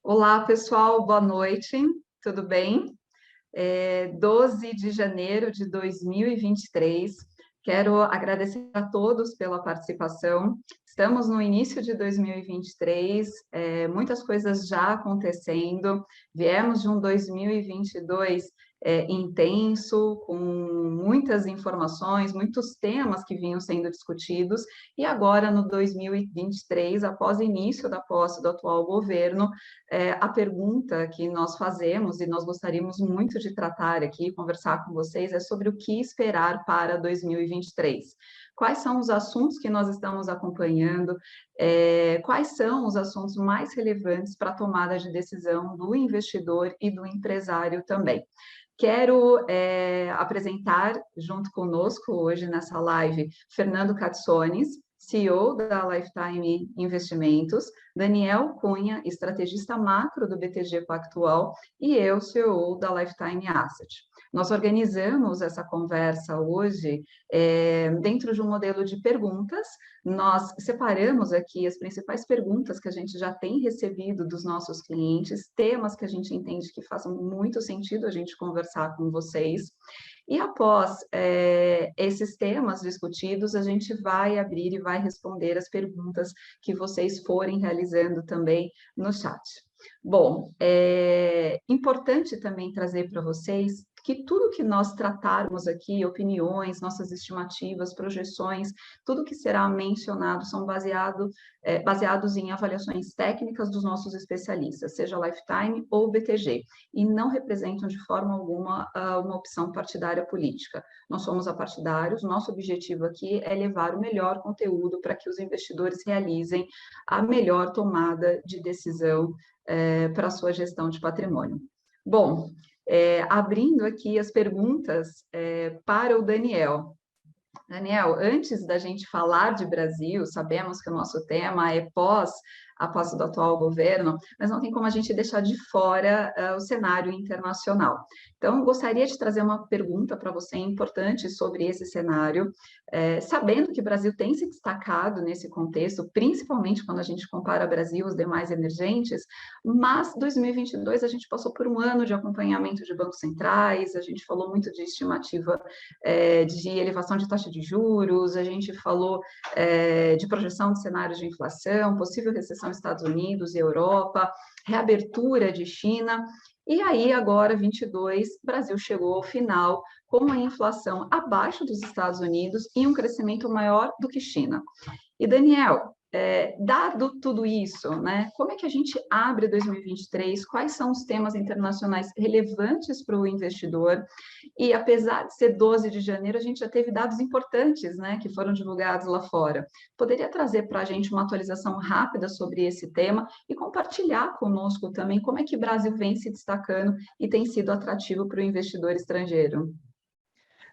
Olá, pessoal, boa noite, tudo bem? 12 de janeiro de 2023. Quero agradecer a todos pela participação. Estamos no início de 2023, muitas coisas já acontecendo. Viemos de um 2022 intenso, com muitas informações, muitos temas que vinham sendo discutidos, e agora no 2023, após o início da posse do atual governo, a pergunta que nós fazemos e nós gostaríamos muito de tratar aqui, conversar com vocês, é sobre o que esperar para 2023. Quais são os assuntos que nós estamos acompanhando? Quais são os assuntos mais relevantes para a tomada de decisão do investidor e do empresário também? Quero apresentar junto conosco hoje nessa live Fernando Catsones, CEO da Lifetime Investimentos, Daniel Cunha, estrategista macro do BTG Pactual, e eu, CEO da Lifetime Asset. Nós organizamos essa conversa hoje dentro de um modelo de perguntas. Nós separamos aqui as principais perguntas que a gente já tem recebido dos nossos clientes, temas que a gente entende que façam muito sentido a gente conversar com vocês. E após esses temas discutidos, a gente vai abrir e vai responder as perguntas que vocês forem realizando também no chat. Bom, é importante também trazer para vocês que tudo que nós tratarmos aqui, opiniões, nossas estimativas, projeções, tudo que será mencionado são baseados em avaliações técnicas dos nossos especialistas, seja Lifetime ou BTG, e não representam de forma alguma uma opção partidária política. Nós somos apartidários, nosso objetivo aqui é levar o melhor conteúdo para que os investidores realizem a melhor tomada de decisão para a sua gestão de patrimônio. Bom, abrindo aqui as perguntas para o Daniel. Daniel, antes da gente falar de Brasil, sabemos que o nosso tema é a posse do atual governo, mas não tem como a gente deixar de fora o cenário internacional. Então, gostaria de trazer uma pergunta para você importante sobre esse cenário, sabendo que o Brasil tem se destacado nesse contexto, principalmente quando a gente compara o Brasil aos demais emergentes, mas 2022 a gente passou por um ano de acompanhamento de bancos centrais, a gente falou muito de estimativa de elevação de taxa de juros, a gente falou de projeção de cenários de inflação, possível recessão nos Estados Unidos e Europa, reabertura de China, e aí agora, 22, Brasil chegou ao final com a inflação abaixo dos Estados Unidos e um crescimento maior do que China. E Daniel, dado tudo isso, né, como é que a gente abre 2023? Quais são os temas internacionais relevantes para o investidor? E apesar de ser 12 de janeiro, a gente já teve dados importantes, né, que foram divulgados lá fora. Poderia trazer para a gente uma atualização rápida sobre esse tema e compartilhar conosco também como é que o Brasil vem se destacando e tem sido atrativo para o investidor estrangeiro?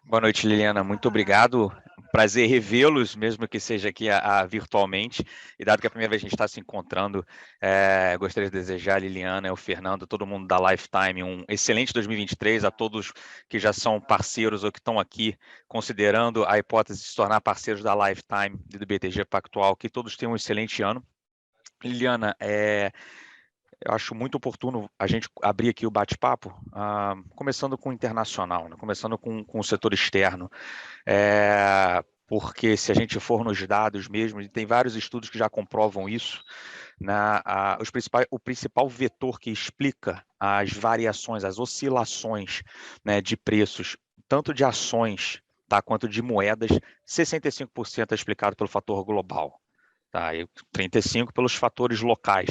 Boa noite, Liliana. Muito obrigado. Prazer revê-los, mesmo que seja aqui virtualmente. E dado que é a primeira vez que a gente está se encontrando, gostaria de desejar a Liliana, o Fernando, todo mundo da Lifetime, um excelente 2023, a todos que já são parceiros ou que estão aqui, considerando a hipótese de se tornar parceiros da Lifetime e do BTG Pactual, que todos tenham um excelente ano. Liliana, eu acho muito oportuno a gente abrir aqui o bate-papo, começando com o internacional, né? Começando com o setor externo, porque se a gente for nos dados mesmo, e tem vários estudos que já comprovam isso, né? O principal vetor que explica as variações, as oscilações, né, de preços, tanto de ações, tá, quanto de moedas, 65% é explicado pelo fator global. Tá, e 35% pelos fatores locais,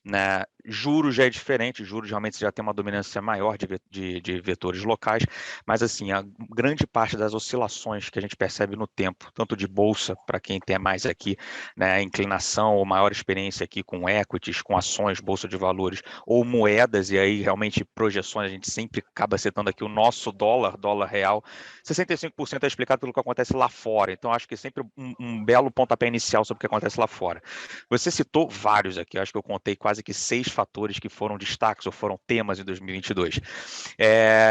né? Juros já é diferente, juros realmente já tem uma dominância maior de vetores locais, mas assim, a grande parte das oscilações que a gente percebe no tempo, tanto de bolsa, para quem tem mais aqui, né, inclinação ou maior experiência aqui com equities, com ações, bolsa de valores, ou moedas, e aí realmente projeções, a gente sempre acaba citando aqui o nosso dólar real, 65% é explicado pelo que acontece lá fora, então acho que é sempre um belo pontapé inicial sobre o que acontece lá fora. Você citou vários aqui, acho que eu contei quase que 6 fatores que foram destaques ou foram temas em 2022.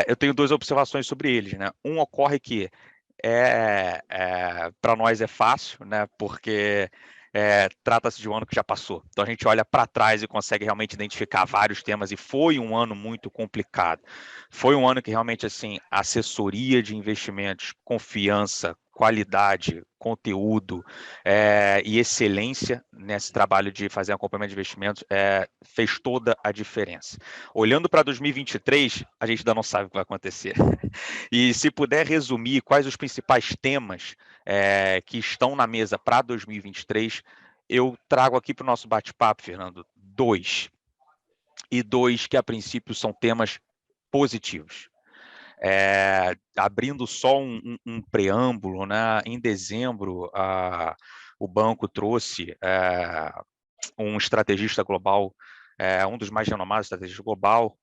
Eu tenho 2 observações sobre eles, né? Um ocorre que para nós é fácil, né? Porque trata-se de um ano que já passou. Então, a gente olha para trás e consegue realmente identificar vários temas, e foi um ano muito complicado. Foi um ano que realmente, assim, assessoria de investimentos, confiança, qualidade, conteúdo e excelência nesse trabalho de fazer acompanhamento de investimentos fez toda a diferença. Olhando para 2023, a gente ainda não sabe o que vai acontecer. E se puder resumir quais os principais temas que estão na mesa para 2023, eu trago aqui para o nosso bate-papo, Fernando, dois que a princípio são temas positivos. Abrindo só um preâmbulo, né? Em dezembro, o banco trouxe um estrategista global, um dos mais renomados estrategistas global,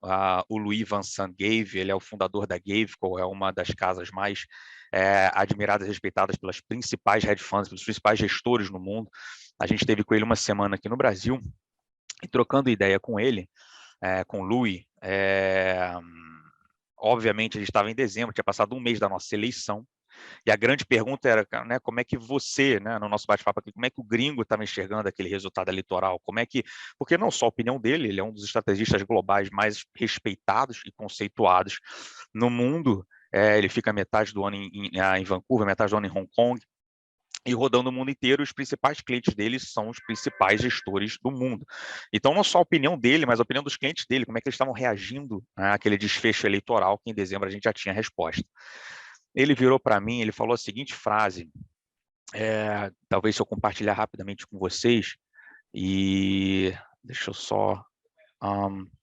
o Louis Vincent Gave. Ele é o fundador da Gaveco, é uma das casas mais admiradas e respeitadas pelas principais hedge funds, pelos principais gestores no mundo. A gente esteve com ele uma semana aqui no Brasil, e trocando ideia com ele, com o Louis, obviamente a gente estava em dezembro, tinha passado um mês da nossa eleição, e a grande pergunta era, né, como é que você, né, no nosso bate-papo aqui, como é que o gringo estava enxergando aquele resultado eleitoral? Porque não só a opinião dele, ele é um dos estrategistas globais mais respeitados e conceituados no mundo. Ele fica metade do ano em Vancouver, metade do ano em Hong Kong, e rodando o mundo inteiro. Os principais clientes dele são os principais gestores do mundo. Então, não só a opinião dele, mas a opinião dos clientes dele, como é que eles estavam reagindo àquele desfecho eleitoral, que em dezembro a gente já tinha resposta. Ele virou para mim, ele falou a seguinte frase, talvez se eu compartilhar rapidamente com vocês, e deixa eu só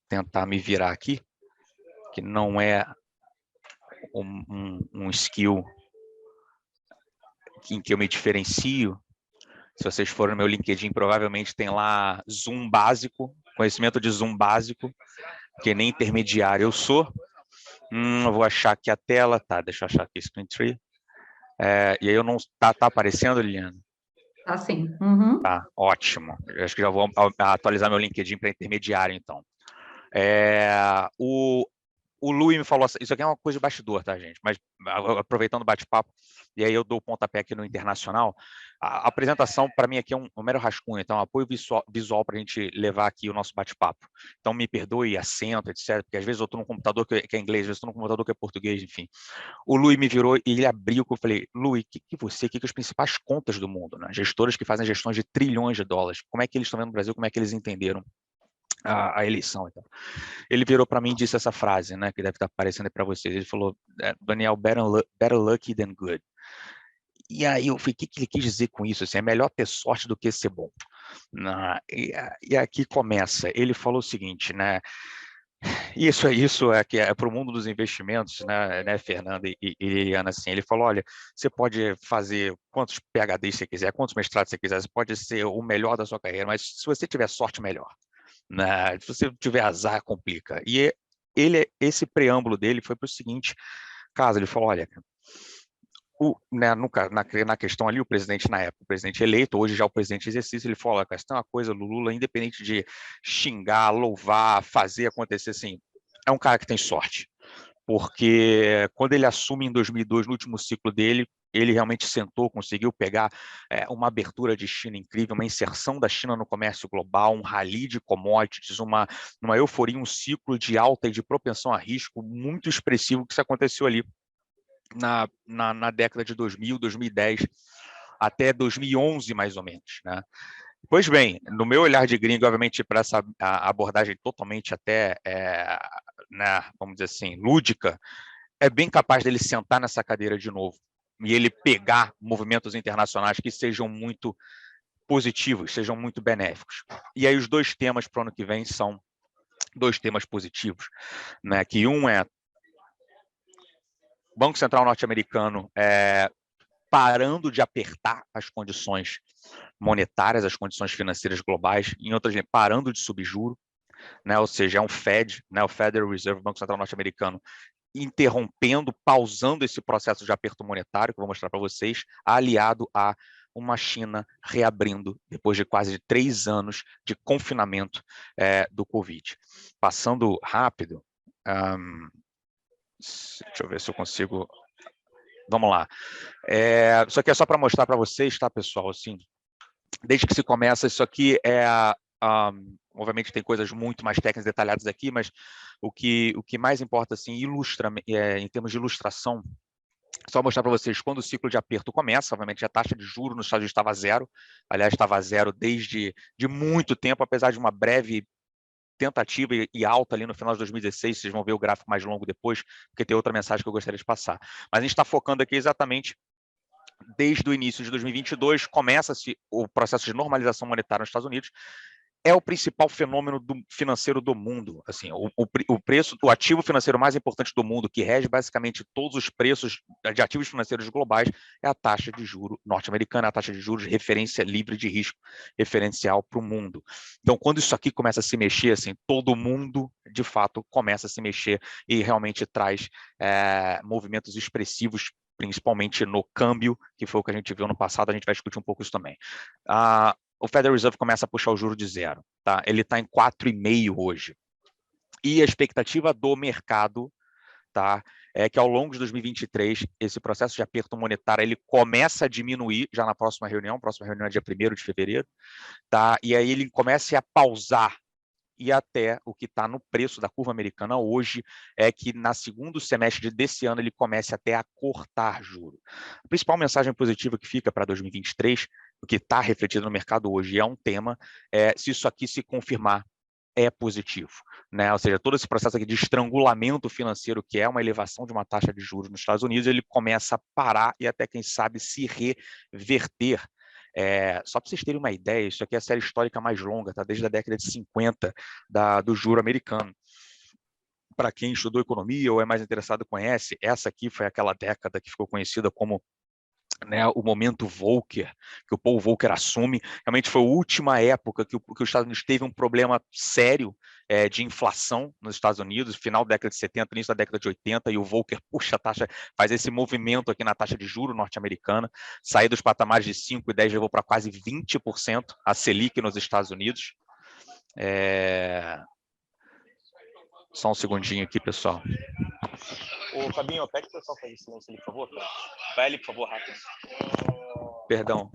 tentar me virar aqui, que não é um skill em que eu me diferencio. Se vocês forem no meu LinkedIn, provavelmente tem lá Zoom básico, conhecimento de Zoom básico, que nem intermediário eu sou. Eu vou achar aqui a tela, tá? Deixa eu achar aqui, Screen Tree. E aí eu não... Tá aparecendo, Liliana? Assim. Uhum. Tá, ótimo. Eu acho que já vou atualizar meu LinkedIn para intermediário, então. O Lui me falou, isso aqui é uma coisa de bastidor, tá, gente? Mas aproveitando o bate-papo, e aí eu dou o pontapé aqui no internacional. A apresentação, para mim, aqui é um mero rascunho, então, apoio visual para a gente levar aqui o nosso bate-papo. Então, me perdoe acento, etc., porque às vezes eu estou num computador que é inglês, às vezes eu estou num computador que é português, enfim. O Lui me virou e ele abriu, que eu falei, Lui, que as principais contas do mundo, né? Gestores que fazem gestões de trilhões de dólares, como é que eles estão vendo no Brasil, como é que eles entenderam a eleição, então. Ele virou para mim e disse essa frase, né, que deve estar aparecendo aí para vocês. Ele falou, Daniel, better lucky than good. E aí eu falei, o que ele quis dizer com isso? Assim, é melhor ter sorte do que ser bom. E aqui começa. Ele falou o seguinte, né? Isso é que é para o mundo dos investimentos, né, Fernanda e Ana, assim. Ele falou, olha, você pode fazer quantos PhDs você quiser, quantos mestrados você quiser, você pode ser o melhor da sua carreira, mas se você tiver sorte, melhor. Né? Se você tiver azar, complica. E esse preâmbulo dele foi para o seguinte caso, ele falou, olha, na questão ali, o presidente na época, o presidente eleito, hoje já o presidente em exercício, ele falou, olha, cara, se tem uma coisa, Lula, independente de xingar, louvar, fazer acontecer, assim, é um cara que tem sorte. Porque quando ele assume em 2002, no último ciclo dele, ele realmente sentou, conseguiu pegar uma abertura de China incrível, uma inserção da China no comércio global, um rally de commodities, uma euforia, um ciclo de alta e de propensão a risco muito expressivo que isso aconteceu ali na década de 2000, 2010, até 2011, mais ou menos, né? Pois bem, no meu olhar de gringo, obviamente, para essa abordagem totalmente até, né, vamos dizer assim, lúdica, é bem capaz dele sentar nessa cadeira de novo e ele pegar movimentos internacionais que sejam muito positivos, sejam muito benéficos. E aí os dois temas para o ano que vem são dois temas positivos, né? Que um é Banco Central norte-americano parando de apertar as condições monetárias, as condições financeiras globais, em outras, parando de subir juro, né? Ou seja, é um Fed, né? O Federal Reserve, Banco Central norte-americano, interrompendo, pausando esse processo de aperto monetário, que eu vou mostrar para vocês, aliado a uma China reabrindo depois de quase 3 anos de confinamento do Covid. Passando rápido, deixa eu ver se eu consigo... Vamos lá. Isso aqui é só para mostrar para vocês, tá, pessoal? Assim, desde que se começa, isso aqui obviamente tem coisas muito mais técnicas, detalhadas aqui, mas o que mais importa, assim, em termos de ilustração, só mostrar para vocês quando o ciclo de aperto começa. Obviamente a taxa de juros nos Estados Unidos estava zero, aliás, estava zero desde muito tempo, apesar de uma breve tentativa e alta ali no final de 2016, vocês vão ver o gráfico mais longo depois, porque tem outra mensagem que eu gostaria de passar. Mas a gente está focando aqui exatamente desde o início de 2022, começa-se o processo de normalização monetária nos Estados Unidos. É o principal fenômeno financeiro do mundo. Assim, o preço do ativo financeiro mais importante do mundo, que rege basicamente todos os preços de ativos financeiros globais, é a taxa de juros norte-americana, a taxa de juros de referência livre de risco, referencial para o mundo. Então, quando isso aqui começa a se mexer, assim, todo mundo, de fato, começa a se mexer e realmente traz movimentos expressivos, principalmente no câmbio, que foi o que a gente viu no passado. A gente vai discutir um pouco isso também. O Federal Reserve começa a puxar o juro de zero, tá? Ele está em 4,5 hoje. E a expectativa do mercado, tá, é que ao longo de 2023, esse processo de aperto monetário ele começa a diminuir já na próxima reunião é dia 1º de fevereiro, tá? E aí ele começa a pausar, e até o que está no preço da curva americana hoje é que na segundo semestre desse ano ele comece até a cortar juro. A principal mensagem positiva que fica para 2023, o que está refletido no mercado hoje, é um tema, se isso aqui se confirmar, é positivo, né? Ou seja, todo esse processo aqui de estrangulamento financeiro, que é uma elevação de uma taxa de juros nos Estados Unidos, ele começa a parar e até, quem sabe, se reverter. Só para vocês terem uma ideia, isso aqui é a série histórica mais longa, tá? Desde a década de 50 do juro americano. Para quem estudou economia ou é mais interessado conhece, essa aqui foi aquela década que ficou conhecida como, né, o momento Volcker, que o Paul Volcker assume. Realmente foi a última época que os Estados Unidos teve um problema sério de inflação nos Estados Unidos, final da década de 70, início da década de 80, e o Volcker puxa a taxa, faz esse movimento aqui na taxa de juros norte-americana, sair dos patamares de 5 e 10, levou para quase 20% a Selic nos Estados Unidos. Só um segundinho aqui, pessoal. Ô, Fabinho, pede pro pessoal fazer silêncio ali, por favor. Vai ali, por favor, rápido. Perdão.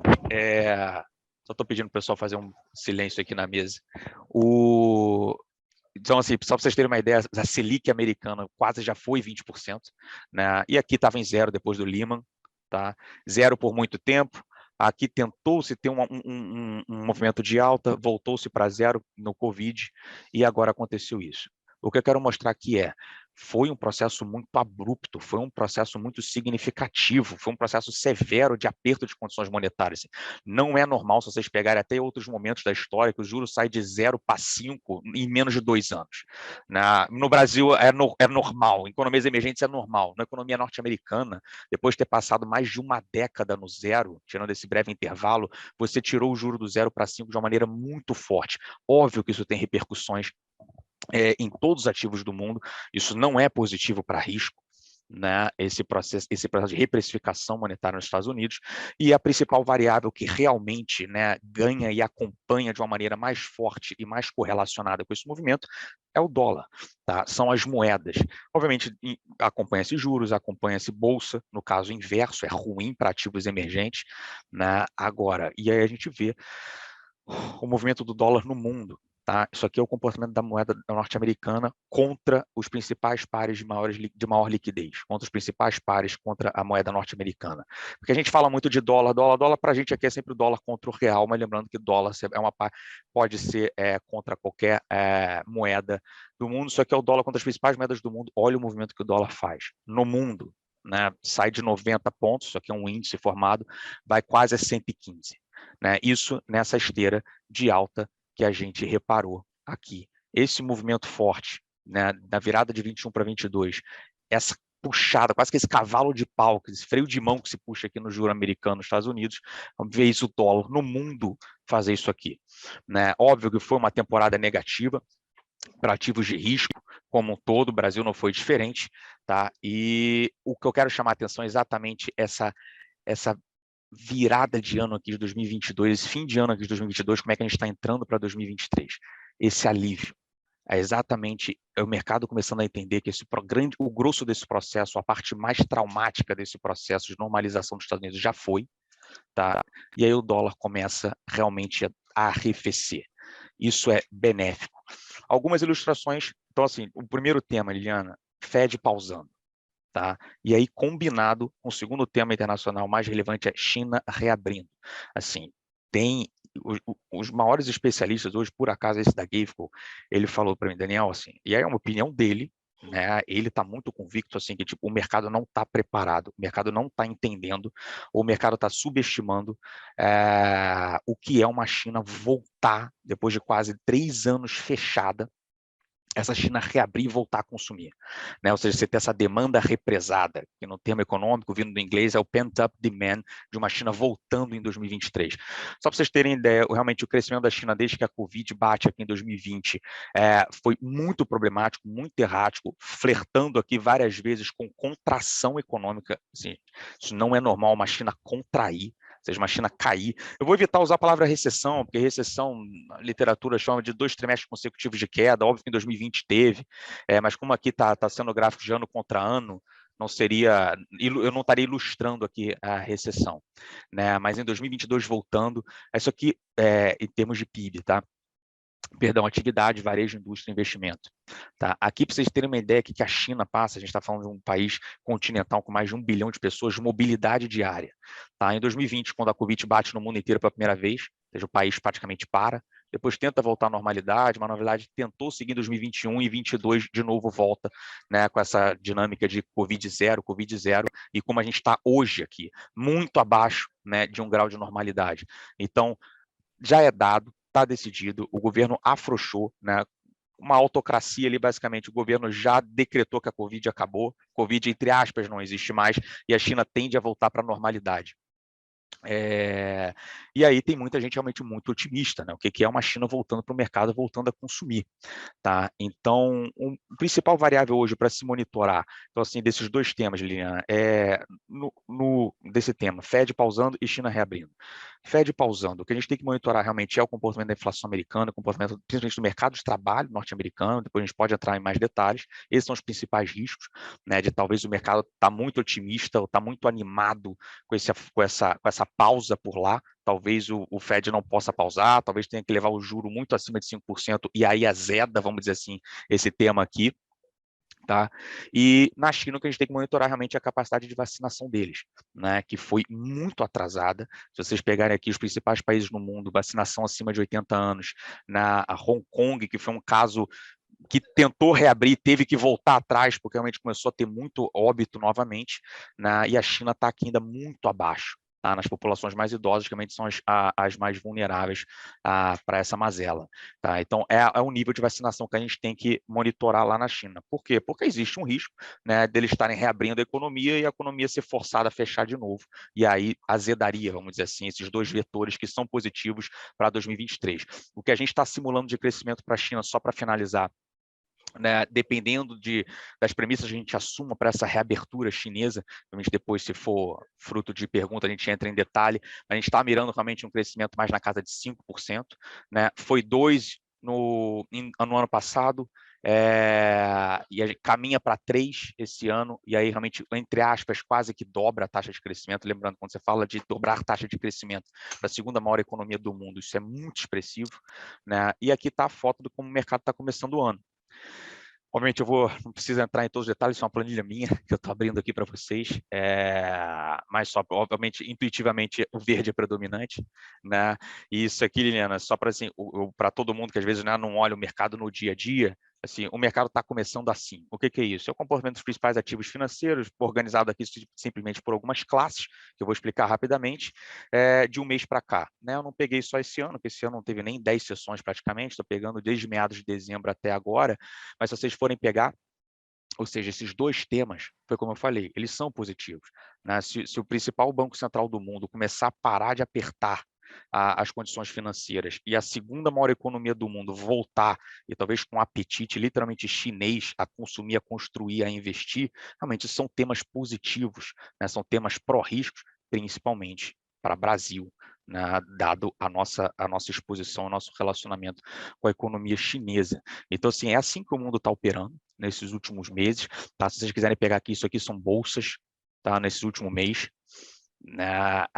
Só estou pedindo pro pessoal fazer um silêncio aqui na mesa. Então, assim, só para vocês terem uma ideia, a Selic americana quase já foi 20%, né? E aqui estava em zero depois do Lehman, tá? Zero por muito tempo. Aqui tentou-se ter um movimento de alta, voltou-se para zero no Covid, e agora aconteceu isso. O que eu quero mostrar aqui foi um processo muito abrupto, foi um processo muito significativo, foi um processo severo de aperto de condições monetárias. Não é normal, se vocês pegarem até outros momentos da história, que o juro sai de 0 para 5 em menos de 2 anos. No Brasil é normal, em economias emergentes é normal. Na economia norte-americana, depois de ter passado mais de uma década no zero, tirando esse breve intervalo, você tirou o juro do 0 para 5 de uma maneira muito forte. Óbvio que isso tem repercussões em todos os ativos do mundo. Isso não é positivo para risco, né? Esse processo de reprecificação monetária nos Estados Unidos, e a principal variável que realmente, né, ganha e acompanha de uma maneira mais forte e mais correlacionada com esse movimento é o dólar, tá? São as moedas. Obviamente, acompanha-se juros, acompanha-se bolsa, no caso inverso, é ruim para ativos emergentes, né? Agora, e aí a gente vê o movimento do dólar no mundo. Tá? Isso aqui é o comportamento da moeda norte-americana contra os principais pares de maior liquidez, contra os principais pares contra a moeda norte-americana. Porque a gente fala muito de dólar para a gente aqui é sempre o dólar contra o real, mas lembrando que dólar pode ser contra qualquer moeda do mundo, só que é o dólar contra as principais moedas do mundo. Olha o movimento que o dólar faz no mundo, né? Sai de 90 pontos, isso aqui é um índice formado, vai quase a 115. Né? Isso nessa esteira de alta que a gente reparou aqui. Esse movimento forte, né, da virada de 21 para 22, essa puxada, quase que esse cavalo de pau, esse freio de mão que se puxa aqui no juro americano nos Estados Unidos, vamos ver isso, o dólar no mundo fazer isso aqui. Né? Óbvio que foi uma temporada negativa para ativos de risco como um todo, o Brasil não foi diferente, tá? E o que eu quero chamar a atenção é exatamente essa virada de ano aqui de 2022, esse fim de ano aqui de 2022, como é que a gente está entrando para 2023? Esse alívio. É exatamente o mercado começando a entender que o grosso desse processo, a parte mais traumática desse processo de normalização dos Estados Unidos já foi, tá? E aí o dólar começa realmente a arrefecer. Isso é benéfico. Algumas ilustrações, então assim, o primeiro tema, Liliana, Fed pausando. Tá? E aí, combinado com o segundo tema internacional mais relevante, é China reabrindo. Assim, tem os maiores especialistas hoje, por acaso, esse da Gavco, ele falou para mim, Daniel, assim, e aí é uma opinião dele, né? Ele está muito convicto assim que tipo, o mercado não está preparado, o mercado não está entendendo, o mercado está subestimando o que é uma China voltar depois de quase 3 anos fechada, essa China reabrir e voltar a consumir, né? Ou seja, você tem essa demanda represada, que no termo econômico, vindo do inglês, é o pent-up demand de uma China voltando em 2023. Só para vocês terem ideia, realmente o crescimento da China desde que a Covid bate aqui em 2020 foi muito problemático, muito errático, flertando aqui várias vezes com contração econômica. Assim, isso não é normal uma China contrair, ou seja, uma China cair. Eu vou evitar usar a palavra recessão, porque recessão, a literatura chama de 2 trimestres consecutivos de queda, óbvio que em 2020 teve, mas como aqui está sendo gráfico de ano contra ano, não seria, eu não estaria ilustrando aqui a recessão, né? Mas em 2022 voltando, isso aqui em termos de PIB, tá? Perdão, atividade, varejo, indústria e investimento. Tá? Aqui, para vocês terem uma ideia, que a China passa, a gente está falando de um país continental com mais de 1 bilhão de pessoas, de mobilidade diária. Tá? Em 2020, quando a Covid bate no mundo inteiro pela primeira vez, ou seja, o país praticamente para, depois tenta voltar à normalidade, mas na verdade tentou seguir em 2021 e 2022 de novo volta, né, com essa dinâmica de Covid zero, e como a gente está hoje aqui, muito abaixo, né, de um grau de normalidade. Então, já é dado, está decidido, o governo afrouxou, né? Uma autocracia ali, basicamente, o governo já decretou que a Covid acabou, Covid, entre aspas, não existe mais, e a China tende a voltar para a normalidade. E aí tem muita gente realmente muito otimista, né? O que é uma China voltando para o mercado, voltando a consumir. Tá? Então, o principal variável hoje para se monitorar, então assim, desses dois temas, Liliana, desse tema, Fed pausando e China reabrindo. Fed pausando, o que a gente tem que monitorar realmente é o comportamento da inflação americana, o comportamento principalmente do mercado de trabalho norte-americano, depois a gente pode entrar em mais detalhes, esses são os principais riscos, né, de talvez o mercado estar muito otimista ou estar muito animado com essa pausa por lá, talvez o Fed não possa pausar, talvez tenha que levar o juro muito acima de 5%, e aí azeda, vamos dizer assim, esse tema aqui. Tá? E na China o que a gente tem que monitorar realmente é a capacidade de vacinação deles, né, que foi muito atrasada. Se vocês pegarem aqui os principais países no mundo, vacinação acima de 80 anos, na Hong Kong, que foi um caso que tentou reabrir, teve que voltar atrás, porque realmente começou a ter muito óbito novamente, né, e a China está aqui ainda muito abaixo. Tá, nas populações mais idosas, que realmente são as mais vulneráveis para essa mazela. Tá? Então, é o nível de vacinação que a gente tem que monitorar lá na China. Por quê? Porque existe um risco, né, deles estarem reabrindo a economia e a economia ser forçada a fechar de novo. E aí azedaria, vamos dizer assim, esses dois vetores que são positivos para 2023. O que a gente está simulando de crescimento para a China, só para finalizar, né, dependendo das premissas que a gente assuma para essa reabertura chinesa, a gente depois, se for fruto de pergunta, a gente entra em detalhe, a gente está mirando realmente um crescimento mais na casa de 5%, né? Foi 2% no ano passado, e a gente caminha para 3% esse ano, e aí realmente, entre aspas, quase que dobra a taxa de crescimento. Lembrando, quando você fala de dobrar a taxa de crescimento para a segunda maior economia do mundo, isso é muito expressivo, né? E aqui está a foto de como o mercado está começando o ano. Obviamente, não preciso entrar em todos os detalhes, isso é uma planilha minha que eu estou abrindo aqui para vocês, mas só, obviamente, intuitivamente, o verde é predominante, né? E isso aqui, Liliana, só para assim, para todo mundo que às vezes, né, não olha o mercado no dia a dia, assim, o mercado está começando assim. O que é isso? É o comportamento dos principais ativos financeiros, organizado aqui simplesmente por algumas classes, que eu vou explicar rapidamente, de um mês para cá. Né? Eu não peguei só esse ano, porque esse ano não teve nem 10 sessões praticamente, estou pegando desde meados de dezembro até agora, mas se vocês forem pegar, ou seja, esses dois temas, foi como eu falei, eles são positivos. Né? Se o principal banco central do mundo começar a parar de apertar as condições financeiras e a segunda maior economia do mundo voltar, e talvez com um apetite literalmente chinês a consumir, a construir, a investir, realmente são temas positivos, né? São temas pró-riscos, principalmente para o Brasil, né? Dado a nossa exposição, o nosso relacionamento com a economia chinesa. Então, assim, é assim que o mundo está operando nesses últimos meses. Tá? Se vocês quiserem pegar aqui, isso aqui são bolsas, tá? Nesse último mês.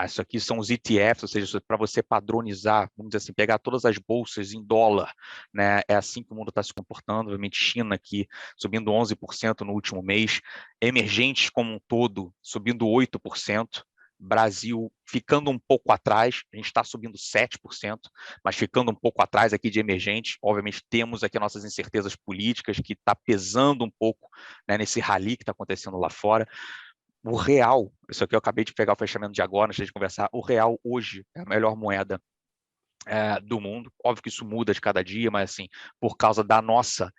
Isso aqui são os ETFs, ou seja, para você padronizar, vamos dizer assim, pegar todas as bolsas em dólar, né? É assim que o mundo está se comportando. Obviamente, China aqui subindo 11% no último mês, emergentes como um todo subindo 8%, Brasil ficando um pouco atrás, a gente está subindo 7%, mas ficando um pouco atrás aqui de emergentes. Obviamente, temos aqui nossas incertezas políticas, que está pesando um pouco, né, nesse rally que está acontecendo lá fora. O real, isso aqui eu acabei de pegar o fechamento de agora, antes de conversar, o real hoje é a melhor moeda do mundo. Óbvio que isso muda de cada dia, mas assim, por causa da nossa,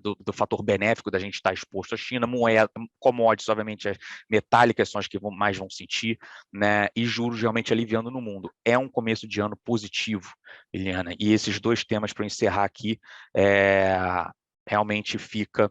do fator benéfico da gente estar exposto à China, moeda, commodities, obviamente, as metálicas são as que mais vão sentir, né? E juros realmente aliviando no mundo. É um começo de ano positivo, Liliana. E esses dois temas para encerrar aqui, realmente fica...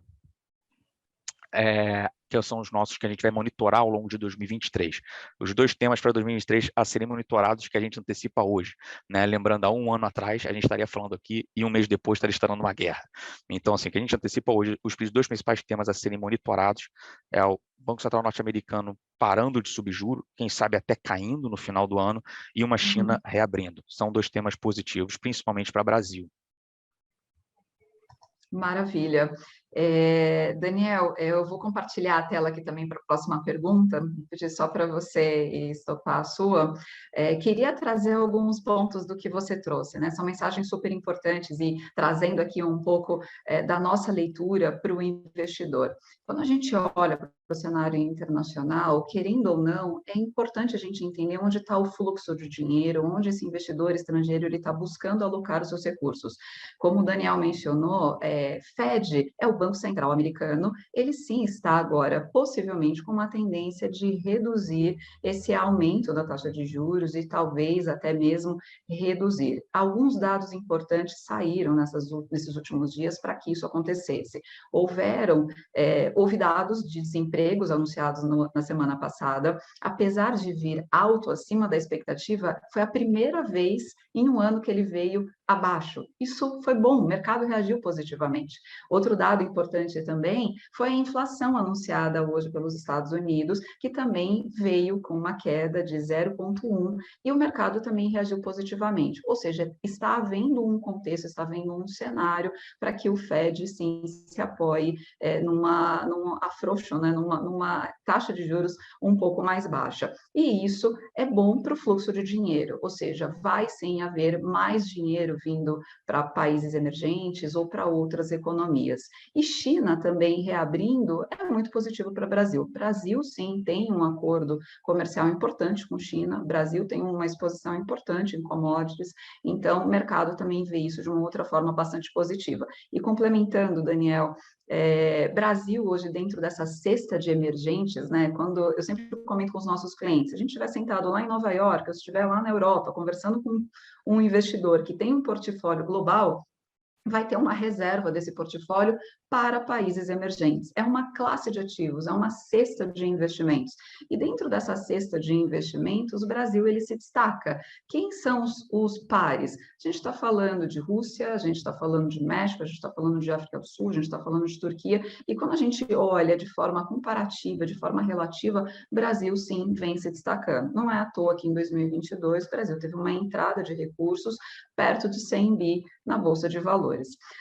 que são os nossos que a gente vai monitorar ao longo de 2023. Os dois temas para 2023 a serem monitorados que a gente antecipa hoje, né? Lembrando, há um ano atrás a gente estaria falando aqui e um mês depois estaria estando numa guerra. Então, assim, o que a gente antecipa hoje, os dois principais temas a serem monitorados é o Banco Central norte-americano parando de subir juros, quem sabe até caindo no final do ano, e uma China reabrindo. São dois temas positivos, principalmente para o Brasil. Maravilha. Daniel, eu vou compartilhar a tela aqui também para a próxima pergunta, pedir só para você estopar a sua. Queria trazer alguns pontos do que você trouxe, né? São mensagens super importantes e trazendo aqui um pouco da nossa leitura para o investidor. Quando a gente olha para o cenário internacional, querendo ou não, é importante a gente entender onde está o fluxo de dinheiro, onde esse investidor estrangeiro ele está buscando alocar os seus recursos. Como o Daniel mencionou, Fed é o Banco Central americano, ele sim está agora possivelmente com uma tendência de reduzir esse aumento da taxa de juros e talvez até mesmo reduzir. Alguns dados importantes saíram nesses últimos dias para que isso acontecesse. Houve dados de desempregos anunciados na semana passada, apesar de vir alto acima da expectativa, foi a primeira vez em um ano que ele veio abaixo. Isso foi bom, o mercado reagiu positivamente. Outro dado importante também foi a inflação anunciada hoje pelos Estados Unidos, que também veio com uma queda de 0,1 e o mercado também reagiu positivamente. Ou seja, está havendo um contexto, está havendo um cenário para que o Fed sim se apoie num afrouxo, né, numa taxa de juros um pouco mais baixa. E isso é bom para o fluxo de dinheiro, ou seja, vai sim haver mais dinheiro vindo para países emergentes ou para outras economias. E China também reabrindo é muito positivo para o Brasil. Brasil, sim, tem um acordo comercial importante com China, Brasil tem uma exposição importante em commodities, então o mercado também vê isso de uma outra forma bastante positiva. E complementando, Daniel, Brasil hoje dentro dessa cesta de emergentes, né? Quando eu sempre comento com os nossos clientes, se a gente estiver sentado lá em Nova York, ou se estiver lá na Europa, conversando com um investidor que tem um portfólio global, vai ter uma reserva desse portfólio para países emergentes. É uma classe de ativos, é uma cesta de investimentos. E dentro dessa cesta de investimentos, o Brasil ele se destaca. Quem são os pares? A gente está falando de Rússia, a gente está falando de México, a gente está falando de África do Sul, a gente está falando de Turquia. E quando a gente olha de forma comparativa, de forma relativa, o Brasil sim vem se destacando. Não é à toa que em 2022 o Brasil teve uma entrada de recursos perto de 100 bi na Bolsa de Valores.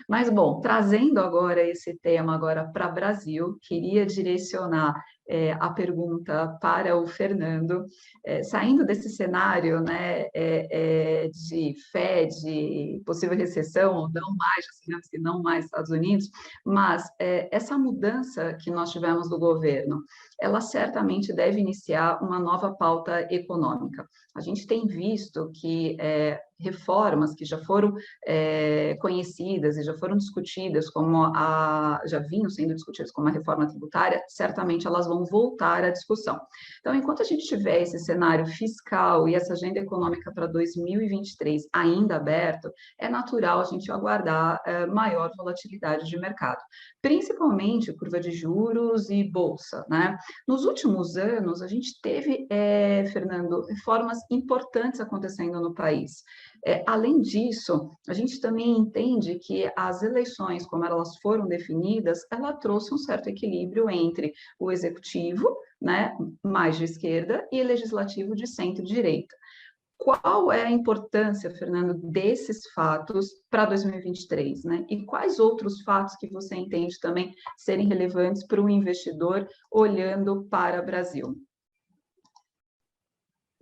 Mas, bom, trazendo agora esse tema agora para o Brasil, queria direcionar a pergunta para o Fernando, saindo desse cenário, né, de Fed, possível recessão, ou não mais, assim, que não mais Estados Unidos, mas essa mudança que nós tivemos do governo, ela certamente deve iniciar uma nova pauta econômica. A gente tem visto que reformas que já foram conhecidas e já foram discutidas já vinham sendo discutidas como a reforma tributária, certamente elas vão voltar à discussão. Então, enquanto a gente tiver esse cenário fiscal e essa agenda econômica para 2023 ainda aberto, é natural a gente aguardar maior volatilidade de mercado, principalmente curva de juros e bolsa, né? Nos últimos anos, a gente teve, Fernando, reformas importantes acontecendo no país. Além disso, a gente também entende que as eleições, como elas foram definidas, ela trouxe um certo equilíbrio entre o executivo, né, mais de esquerda, e legislativo de centro-direita. Qual é a importância, Fernando, desses fatos para 2023, né? E quais outros fatos que você entende também serem relevantes para o investidor olhando para o Brasil?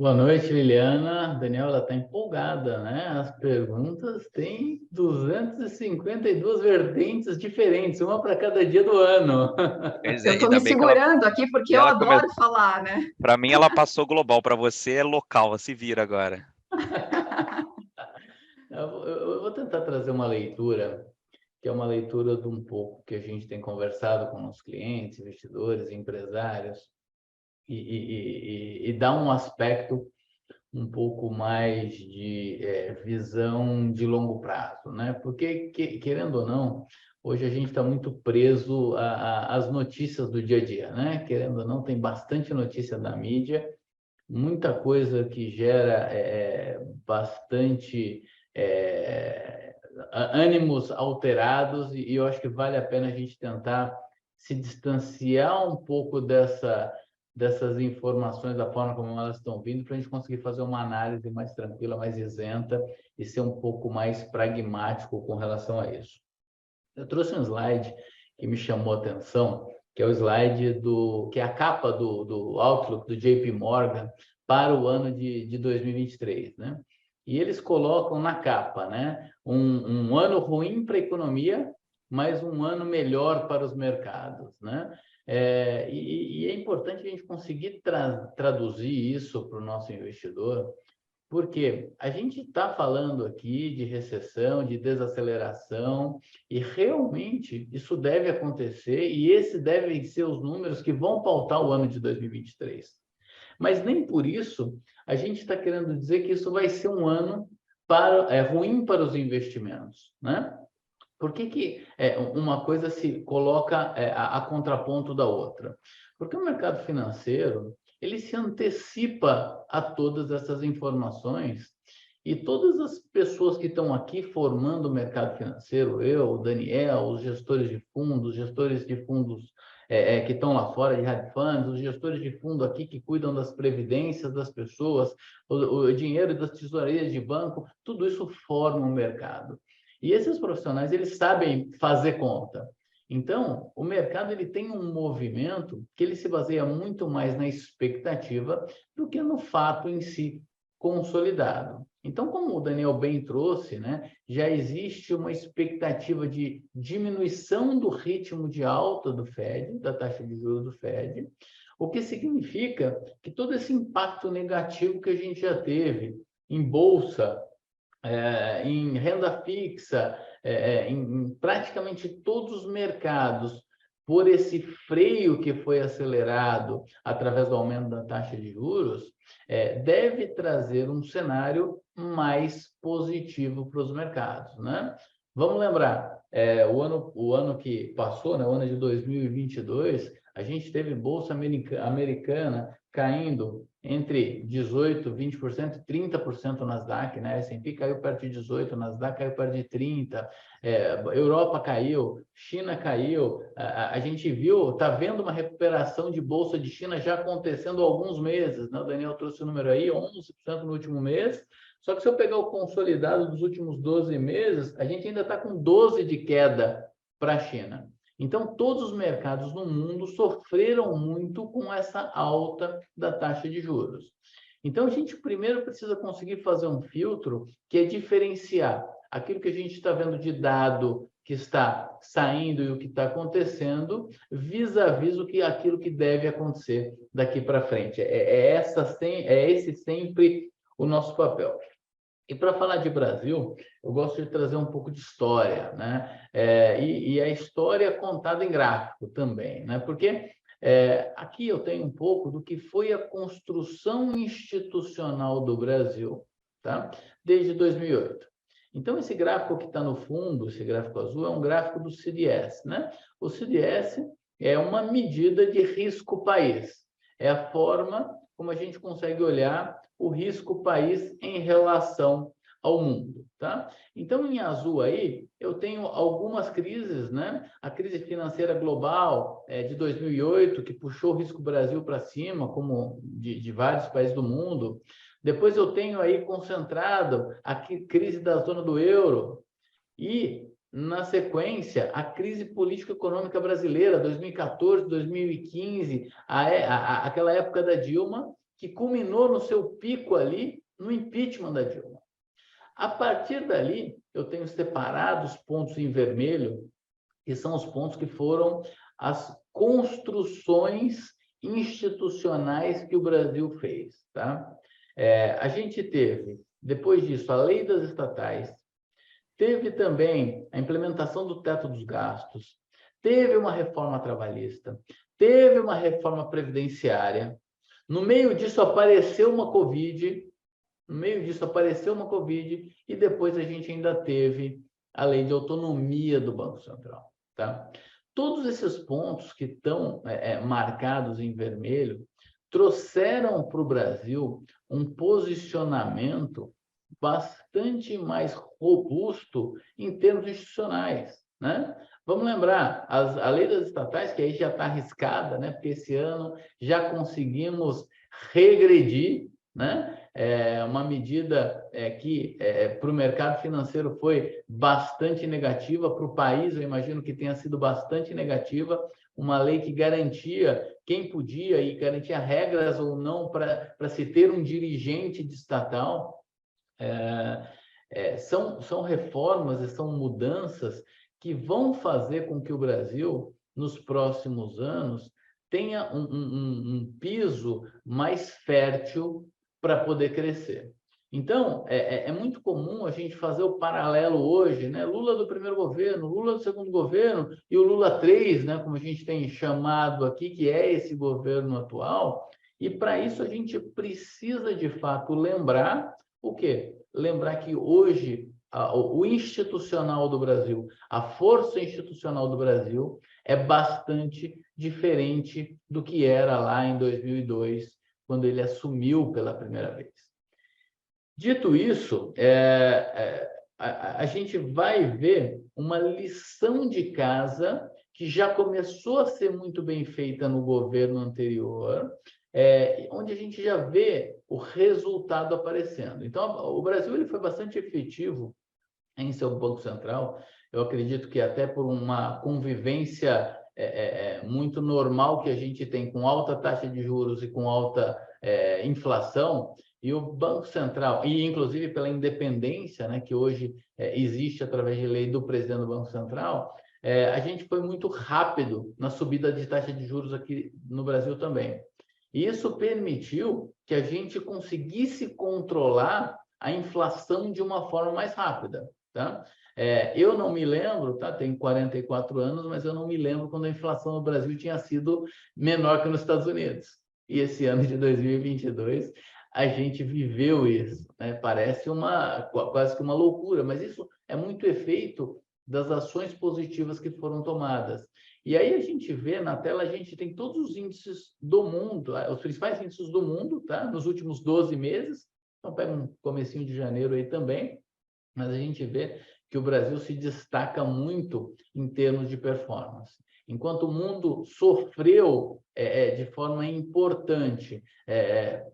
Boa noite, Liliana. Daniela está empolgada, né? As perguntas têm 252 vertentes diferentes, uma para cada dia do ano. Pois Eu é, estou me ainda bem que ela, segurando aqui porque e eu ela adoro falar, né? para mim ela passou global, para você é local, se vira agora. Eu vou tentar trazer uma leitura, que é uma leitura de um pouco que a gente tem conversado com os clientes, investidores, empresários, e dar um aspecto um pouco mais de visão de longo prazo, né? Porque, querendo ou não, hoje a gente está muito preso às notícias do dia a dia, né? Querendo ou não, tem bastante notícia da mídia, muita coisa que gera bastante ânimos alterados, e eu acho que vale a pena a gente tentar se distanciar um pouco dessas informações, da forma como elas estão vindo, para a gente conseguir fazer uma análise mais tranquila, mais isenta e ser um pouco mais pragmático com relação a isso. Eu trouxe um slide que me chamou a atenção, que é o slide que é a capa do Outlook do JP Morgan para o ano de 2023, né? E eles colocam na capa, né, um ano ruim para a economia, mas um ano melhor para os mercados, né? E é importante a gente conseguir traduzir isso para o nosso investidor, porque a gente está falando aqui de recessão, de desaceleração, e realmente isso deve acontecer, e esses devem ser os números que vão pautar o ano de 2023. Mas nem por isso a gente está querendo dizer que isso vai ser um ano ruim para os investimentos, né? Por que uma coisa se coloca a contraponto da outra? Porque o mercado financeiro, ele se antecipa a todas essas informações, e todas as pessoas que estão aqui formando o mercado financeiro, eu, o Daniel, os gestores de fundos que estão lá fora, de hedge funds, os gestores de fundo aqui que cuidam das previdências das pessoas, o dinheiro das tesourarias de banco, tudo isso forma o mercado. E esses profissionais, eles sabem fazer conta. Então, o mercado ele tem um movimento que ele se baseia muito mais na expectativa do que no fato em si consolidado. Então, como o Daniel bem trouxe, né, já existe uma expectativa de diminuição do ritmo de alta do Fed, da taxa de juros do Fed, o que significa que todo esse impacto negativo que a gente já teve em bolsa, em renda fixa, em praticamente todos os mercados, por esse freio que foi acelerado através do aumento da taxa de juros, deve trazer um cenário mais positivo para os mercados, né? Vamos lembrar, o ano que passou, né, o ano de 2022, a gente teve bolsa americana caindo entre 18%, 20%, 30% no Nasdaq, né? S&P caiu perto de 18%, Nasdaq caiu perto de 30%, Europa caiu, China caiu, a gente viu, está vendo uma recuperação de bolsa de China já acontecendo há alguns meses, né? O Daniel trouxe o número aí, 11% no último mês, só que se eu pegar o consolidado dos últimos 12 meses, a gente ainda está com 12% de queda para a China. Então, todos os mercados no mundo sofreram muito com essa alta da taxa de juros. Então, a gente primeiro precisa conseguir fazer um filtro que é diferenciar aquilo que a gente está vendo de dado que está saindo e o que está acontecendo, vis-à-vis aquilo que deve acontecer daqui para frente. Esse sempre o nosso papel. E para falar de Brasil, eu gosto de trazer um pouco de história, né? E a história contada em gráfico também, né? Porque aqui eu tenho um pouco do que foi a construção institucional do Brasil, tá? Desde 2008. Então, esse gráfico que está no fundo, esse gráfico azul, é um gráfico do CDS, né? O CDS é uma medida de risco país. É a forma como a gente consegue olhar o risco país em relação ao mundo, tá? Então, em azul aí, eu tenho algumas crises, né? A crise financeira global de 2008, que puxou o risco Brasil para cima, como de vários países do mundo. Depois eu tenho aí concentrado a crise da zona do euro e, na sequência, a crise político-econômica brasileira, 2014, 2015, aquela época da Dilma, que culminou no seu pico ali no impeachment da Dilma. A partir dali, eu tenho separado os pontos em vermelho, que são os pontos que foram as construções institucionais que o Brasil fez, tá? A gente teve, depois disso, a lei das estatais, teve também a implementação do teto dos gastos, teve uma reforma trabalhista, teve uma reforma previdenciária. No meio disso apareceu uma Covid, e depois a gente ainda teve a lei de autonomia do Banco Central, tá? Todos esses pontos que estão marcados em vermelho trouxeram para o Brasil um posicionamento bastante mais robusto em termos institucionais, né? Vamos lembrar, a lei das estatais, que aí já está arriscada, né? Porque esse ano já conseguimos regredir, né? Uma medida que para o mercado financeiro foi bastante negativa, para o país eu imagino que tenha sido bastante negativa, uma lei que garantia quem podia e garantia regras ou não para se ter um dirigente de estatal. São reformas e são mudanças que vão fazer com que o Brasil, nos próximos anos, tenha um piso mais fértil para poder crescer. Então, é muito comum a gente fazer o paralelo hoje, né? Lula do primeiro governo, Lula do segundo governo e o Lula 3, né? Como a gente tem chamado aqui, que é esse governo atual. E para isso a gente precisa, de fato, lembrar o quê? Lembrar que hoje o institucional do Brasil, a força institucional do Brasil é bastante diferente do que era lá em 2002, quando ele assumiu pela primeira vez. Dito isso, a gente vai ver uma lição de casa que já começou a ser muito bem feita no governo anterior, onde a gente já vê o resultado aparecendo. Então, o Brasil ele foi bastante efetivo em seu Banco Central. Eu acredito que até por uma convivência muito normal que a gente tem com alta taxa de juros e com alta inflação, e o Banco Central, e inclusive pela independência, né, que hoje existe através de lei do presidente do Banco Central, a gente foi muito rápido na subida de taxa de juros aqui no Brasil também. E isso permitiu que a gente conseguisse controlar a inflação de uma forma mais rápida, tá? Eu não me lembro, tá? Tenho 44 anos, mas eu não me lembro quando a inflação no Brasil tinha sido menor que nos Estados Unidos. E esse ano de 2022, a gente viveu isso, né? Parece quase que uma loucura, mas isso é muito efeito das ações positivas que foram tomadas. E aí a gente vê na tela, a gente tem todos os índices do mundo, os principais índices do mundo, tá? Nos últimos 12 meses. Então, pega um comecinho de janeiro aí também, mas a gente vê que o Brasil se destaca muito em termos de performance. Enquanto o mundo sofreu de forma importante,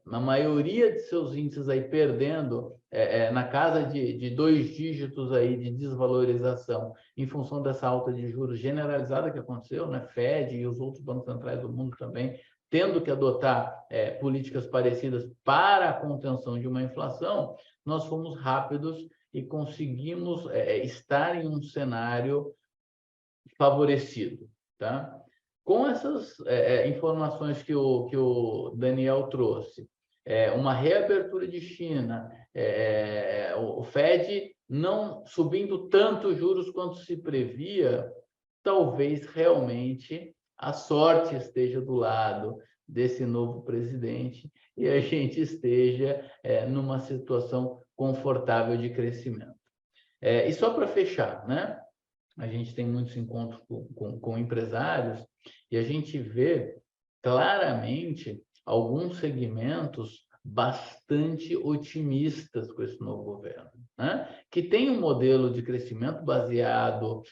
na maioria de seus índices aí perdendo na casa de 2 dígitos aí de desvalorização em função dessa alta de juros generalizada que aconteceu, né? Fed e os outros bancos centrais do mundo também tendo que adotar políticas parecidas para a contenção de uma inflação, nós fomos rápidos e conseguimos estar em um cenário favorecido, tá? Com essas informações que o Daniel trouxe, uma reabertura de China, o Fed não subindo tanto os juros quanto se previa, talvez realmente a sorte esteja do lado desse novo presidente e a gente esteja numa situação confortável de crescimento. E só para fechar, né? A gente tem muitos encontros com empresários e a gente vê claramente alguns segmentos bastante otimistas com esse novo governo, né? Que tem um modelo de crescimento baseado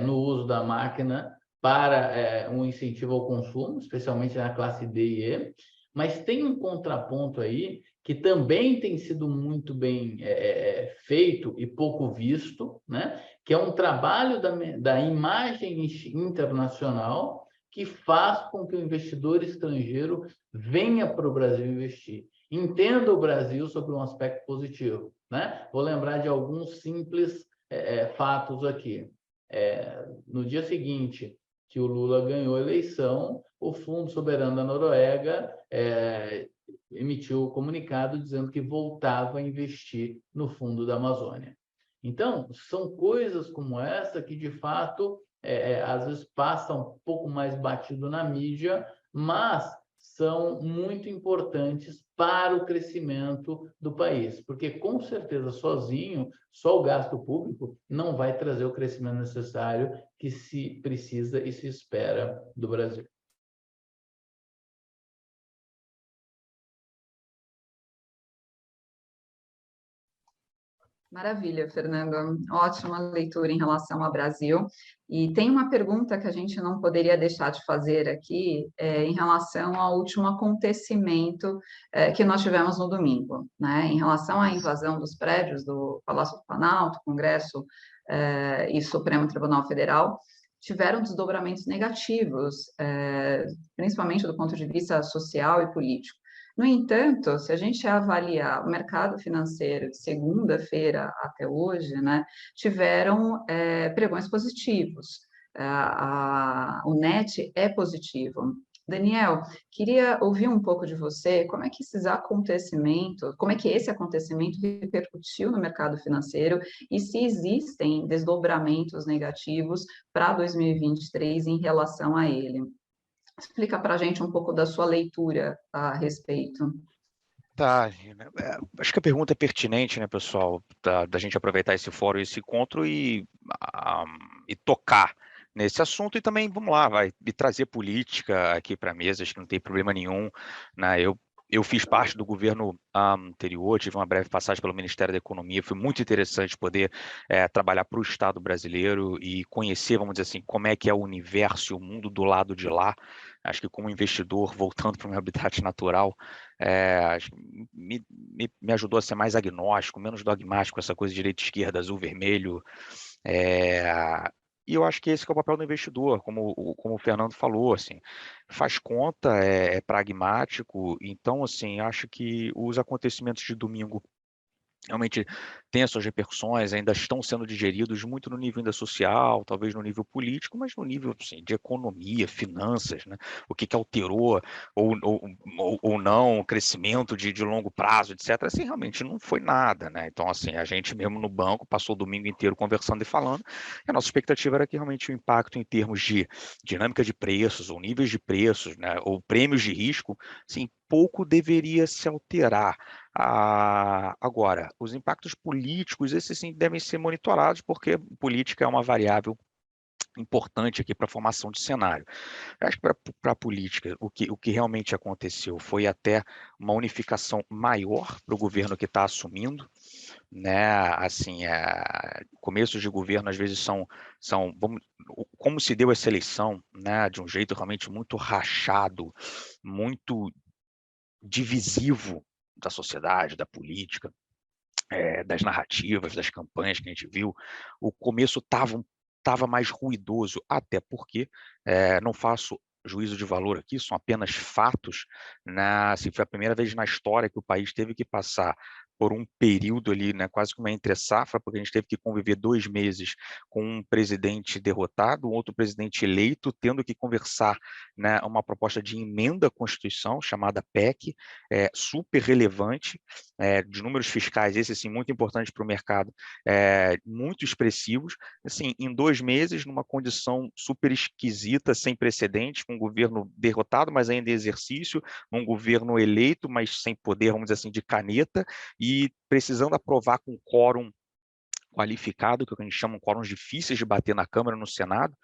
no uso da máquina para um incentivo ao consumo, especialmente na classe D e E, mas tem um contraponto aí que também tem sido muito bem feito e pouco visto, né? Que é um trabalho da imagem internacional que faz com que o investidor estrangeiro venha para o Brasil investir. Entenda o Brasil sobre um aspecto positivo, né? Vou lembrar de alguns simples fatos aqui. No dia seguinte que o Lula ganhou a eleição, o Fundo Soberano da Noruega emitiu o comunicado dizendo que voltava a investir no Fundo da Amazônia. Então, são coisas como essa que, de fato, às vezes passam um pouco mais batido na mídia, mas são muito importantes para o crescimento do país, porque, com certeza, sozinho, só o gasto público não vai trazer o crescimento necessário que se precisa e se espera do Brasil. Maravilha, Fernando. Ótima leitura em relação ao Brasil. E tem uma pergunta que a gente não poderia deixar de fazer aqui, em relação ao último acontecimento que nós tivemos no domingo, né? Em relação à invasão dos prédios do Palácio do Planalto, Congresso e Supremo Tribunal Federal, tiveram desdobramentos negativos, principalmente do ponto de vista social e político. No entanto, se a gente avaliar o mercado financeiro de segunda-feira até hoje, né, tiveram pregões positivos. O net é positivo. Daniel, queria ouvir um pouco de você, como é que esses acontecimentos, como é que esse acontecimento repercutiu no mercado financeiro e se existem desdobramentos negativos para 2023 em relação a ele. Explica para a gente um pouco da sua leitura a respeito. Tá, acho que a pergunta é pertinente, né, pessoal, da gente aproveitar esse fórum, esse encontro e tocar nesse assunto e também, vamos lá, e trazer política aqui para a mesa, acho que não tem problema nenhum, né, eu fiz parte do governo anterior, tive uma breve passagem pelo Ministério da Economia, foi muito interessante poder trabalhar para o Estado brasileiro e conhecer, vamos dizer assim, como é que é o universo e o mundo do lado de lá. Acho que como investidor, voltando para o meu habitat natural, me ajudou a ser mais agnóstico, menos dogmático, essa coisa de direita, esquerda, azul, vermelho. E eu acho que esse que é o papel do investidor, como o Fernando falou, assim, faz conta, é pragmático. Então, assim, acho que os acontecimentos de domingo realmente tem as suas repercussões, ainda estão sendo digeridos muito no nível ainda social, talvez no nível político, mas no nível assim, de economia, finanças, né? O que alterou ou não, o crescimento de longo prazo, etc. Assim, realmente não foi nada, né? Então, assim, a gente mesmo no banco passou o domingo inteiro conversando e falando, e a nossa expectativa era que realmente o impacto em termos de dinâmica de preços, ou níveis de preços, né? Ou prêmios de risco, assim, pouco deveria se alterar. Agora, os impactos políticos, esses sim devem ser monitorados, porque política é uma variável importante aqui para a formação de cenário. Eu acho que para a política, o que realmente aconteceu foi até uma unificação maior para o governo que está assumindo, né? Assim, começos de governo às vezes são como se deu essa eleição, né? De um jeito realmente muito rachado, muito divisivo da sociedade, da política, das narrativas, das campanhas que a gente viu. O começo estava mais ruidoso, até porque não faço juízo de valor aqui, são apenas fatos. Assim, foi a primeira vez na história que o país teve que passar por um período ali, né, quase que uma entre-safra, porque a gente teve que conviver 2 meses com um presidente derrotado, um outro presidente eleito, tendo que conversar, né, uma proposta de emenda à Constituição, chamada PEC, super relevante, de números fiscais, esse sim, muito importante para o mercado, muito expressivos, assim, em 2 meses, numa condição super esquisita, sem precedentes, com um governo derrotado, mas ainda em exercício, um governo eleito, mas sem poder, vamos dizer assim, de caneta, e precisando aprovar com quórum qualificado, que é o que a gente chama de quórums difíceis de bater na Câmara e no Senado,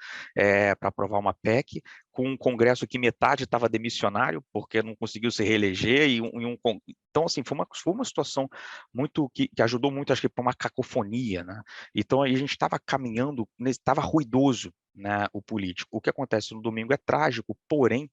para aprovar uma PEC, com um Congresso que metade estava demissionário, porque não conseguiu se reeleger, então, assim, foi uma situação muito que ajudou muito, acho que, para uma cacofonia, né? Então, aí a gente estava caminhando, estava ruidoso, né, o político. O que acontece no domingo é trágico, porém,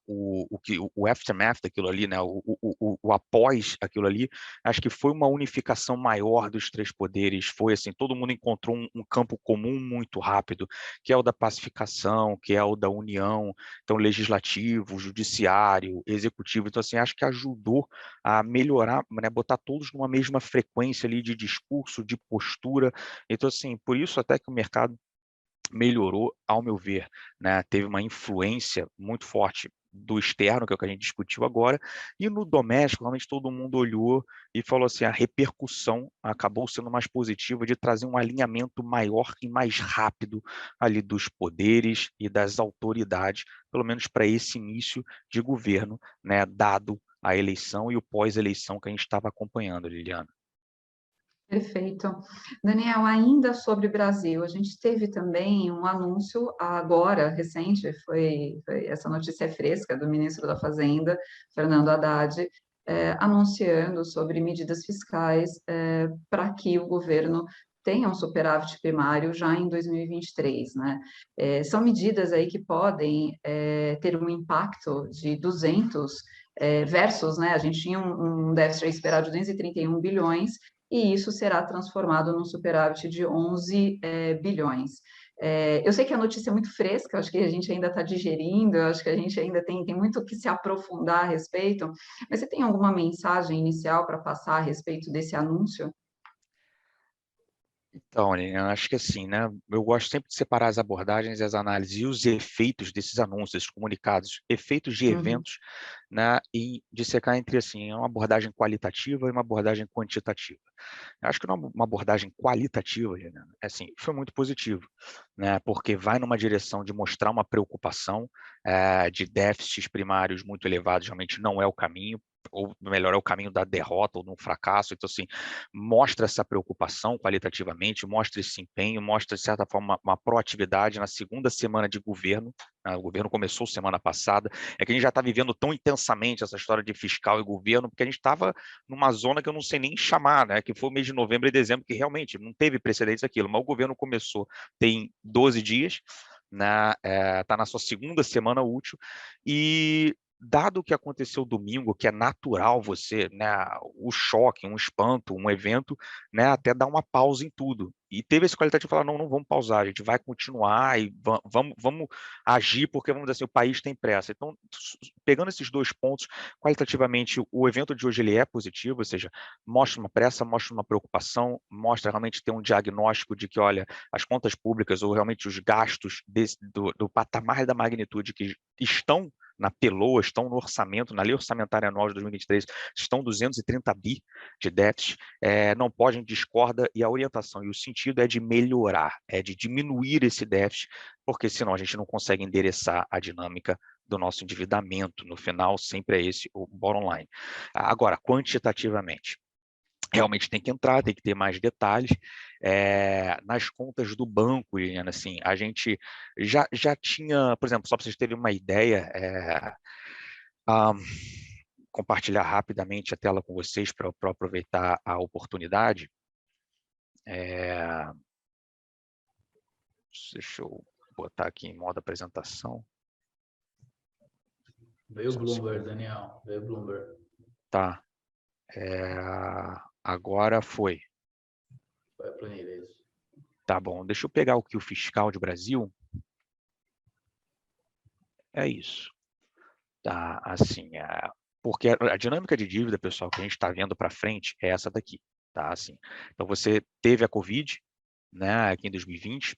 o aftermath daquilo ali, né, o após aquilo ali, acho que foi uma unificação maior dos três poderes, foi assim, todo mundo encontrou um campo comum muito rápido, que é o da pacificação, que é o da união, então legislativo, judiciário, executivo, então assim, acho que ajudou a melhorar, né, botar todos numa mesma frequência ali de discurso, de postura, então assim, por isso até que o mercado melhorou, ao meu ver, né? Teve uma influência muito forte do externo, que é o que a gente discutiu agora, e no doméstico, realmente todo mundo olhou e falou assim, a repercussão acabou sendo mais positiva de trazer um alinhamento maior e mais rápido ali dos poderes e das autoridades, pelo menos para esse início de governo, né, dado a eleição e o pós-eleição que a gente estava acompanhando, Liliana. Perfeito. Daniel, ainda sobre Brasil, a gente teve também um anúncio agora, recente, essa notícia é fresca, do ministro da Fazenda, Fernando Haddad, anunciando sobre medidas fiscais para que o governo tenha um superávit primário já em 2023, né? São medidas aí que podem ter um impacto de 200 versus, né? A gente tinha um déficit esperado de 231 bilhões, e isso será transformado num superávit de 11 bilhões. Eu sei que a notícia é muito fresca, acho que a gente ainda está digerindo, acho que a gente ainda tem muito que se aprofundar a respeito, mas você tem alguma mensagem inicial para passar a respeito desse anúncio? Então, eu acho que assim, né? Eu gosto sempre de separar as abordagens, as análises e os efeitos desses anúncios, desses comunicados, efeitos de Uhum. eventos, né? E dissecar entre assim, uma abordagem qualitativa e uma abordagem quantitativa. Eu acho que uma abordagem qualitativa, né, assim, foi muito positivo, né? Porque vai numa direção de mostrar uma preocupação de déficits primários muito elevados, realmente não é o caminho, ou melhor, é o caminho da derrota ou do fracasso. Então, assim, mostra essa preocupação qualitativamente, mostra esse empenho, mostra, de certa forma, uma proatividade na segunda semana de governo. O governo começou semana passada, é que a gente já está vivendo tão intensamente essa história de fiscal e governo, porque a gente estava numa zona que eu não sei nem chamar, né, que foi o mês de novembro e dezembro, que realmente não teve precedentes aquilo, mas o governo começou tem 12 dias, né, tá na sua segunda semana útil, e dado o que aconteceu domingo, que é natural você, né, o choque, um espanto, um evento, né, até dar uma pausa em tudo. E teve esse qualitativo de falar, não vamos pausar, a gente vai continuar e vamos agir, porque, vamos dizer assim, o país tem pressa. Então, pegando esses dois pontos, qualitativamente, o evento de hoje ele é positivo, ou seja, mostra uma pressa, mostra uma preocupação, mostra realmente ter um diagnóstico de que, olha, as contas públicas ou realmente os gastos do patamar da magnitude que estão na PELOA, estão no orçamento, na lei orçamentária anual de 2023, estão 230 bi de déficit, não podem, discorda, e a orientação e o sentido é de melhorar, é de diminuir esse déficit, porque senão a gente não consegue endereçar a dinâmica do nosso endividamento. No final, sempre é esse o bottom line. Agora, quantitativamente, realmente tem que entrar, tem que ter mais detalhes. Nas contas do banco, Liliana, assim, a gente já tinha, por exemplo, só para vocês terem uma ideia, compartilhar rapidamente a tela com vocês para aproveitar a oportunidade. Deixa eu botar aqui em modo apresentação. Veio o Bloomberg, Daniel. Veio o Bloomberg. Tá. Agora foi. Foi a planilha, isso. Tá bom. Deixa eu pegar aqui o fiscal de Brasil. É isso. Tá, assim, porque a dinâmica de dívida, pessoal, que a gente está vendo para frente é essa daqui, tá? Assim, então, você teve a Covid, né, aqui em 2020,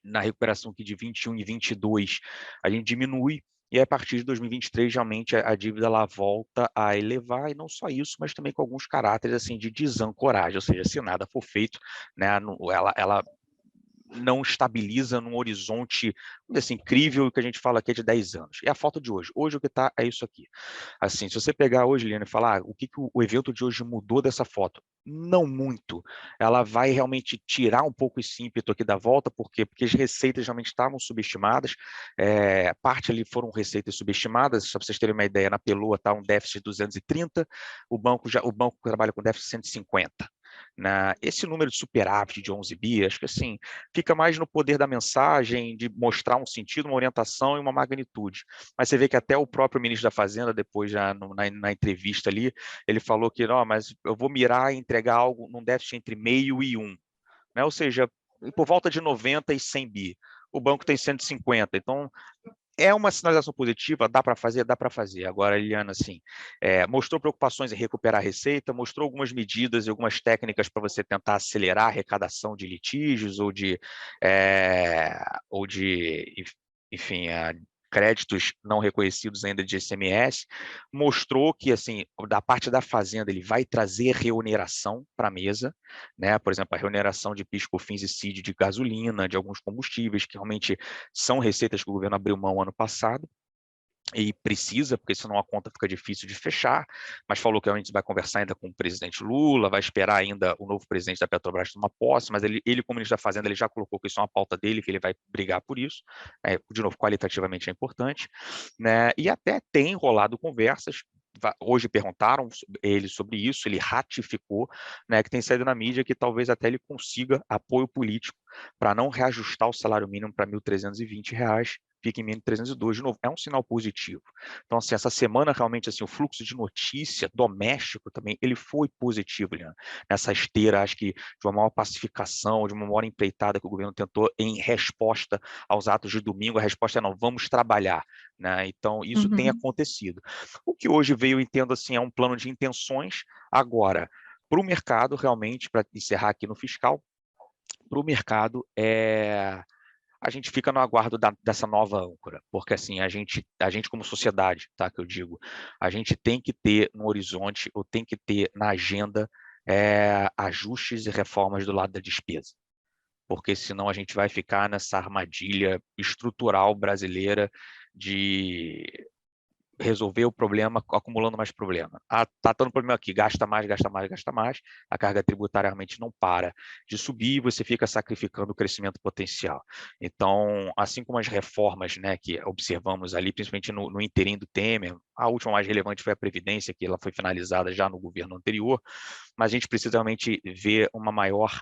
na recuperação aqui de 21 e 22, a gente diminui, e a partir de 2023, realmente, a dívida ela volta a elevar, e não só isso, mas também com alguns caráteres assim, de desancoragem, ou seja, se nada for feito, né, ela não estabiliza num horizonte, vamos dizer assim, incrível, que a gente fala aqui é de 10 anos. É a foto de hoje. Hoje o que está é isso aqui. Assim, se você pegar hoje, Liana, e falar o que o evento de hoje mudou dessa foto, não muito. Ela vai realmente tirar um pouco esse ímpeto aqui da volta, por quê? Porque as receitas realmente estavam subestimadas, parte ali foram receitas subestimadas, só para vocês terem uma ideia, na Peloa está um déficit de 230, o banco trabalha com déficit de 150. Esse número de superávit de 11 bi, acho que assim, fica mais no poder da mensagem, de mostrar um sentido, uma orientação e uma magnitude. Mas você vê que até o próprio ministro da Fazenda, depois já na entrevista ali, ele falou que, não, mas eu vou mirar e entregar algo num déficit entre meio e 1, né? Ou seja, por volta de 90 e 100 bi. O banco tem 150, então é uma sinalização positiva, dá para fazer? Dá para fazer. Agora, Eliana, assim, mostrou preocupações em recuperar a receita, mostrou algumas medidas e algumas técnicas para você tentar acelerar a arrecadação de litígios enfim, créditos não reconhecidos ainda de ICMS, mostrou que, assim, da parte da Fazenda, ele vai trazer reoneração para a mesa, né? Por exemplo, a reoneração de PIS, COFINS e CID de gasolina, de alguns combustíveis, que realmente são receitas que o governo abriu mão ano passado, e precisa, porque senão a conta fica difícil de fechar, mas falou que a gente vai conversar ainda com o presidente Lula, vai esperar ainda o novo presidente da Petrobras tomar posse, mas ele como ministro da Fazenda, ele já colocou que isso é uma pauta dele, que ele vai brigar por isso, de novo, qualitativamente é importante, né? E até tem rolado conversas, hoje perguntaram ele sobre isso, ele ratificou, né, que tem saído na mídia que talvez até ele consiga apoio político para não reajustar o salário mínimo para R$ 1.320, fica em 1.302, de novo, é um sinal positivo. Então, assim, essa semana, realmente, assim, o fluxo de notícia doméstico também, ele foi positivo, Liana, nessa esteira, acho que, de uma maior pacificação, de uma maior empreitada que o governo tentou em resposta aos atos de domingo, a resposta é não, vamos trabalhar, né? Então, isso tem acontecido. O que hoje veio, eu entendo, assim, é um plano de intenções. Agora, para o mercado, realmente, para encerrar aqui no fiscal, para o mercado, a gente fica no aguardo dessa nova âncora, porque assim, a gente como sociedade, tá, que eu digo, a gente tem que ter no horizonte, ou tem que ter na agenda, ajustes e reformas do lado da despesa, porque senão a gente vai ficar nessa armadilha estrutural brasileira de resolver o problema acumulando mais problema. Tá dando problema aqui, gasta mais, gasta mais, gasta mais, a carga tributária realmente não para de subir e você fica sacrificando o crescimento potencial. Então, assim como as reformas, né, que observamos ali, principalmente no interim do Temer, a última mais relevante foi a Previdência, que ela foi finalizada já no governo anterior, mas a gente precisa realmente ver uma maior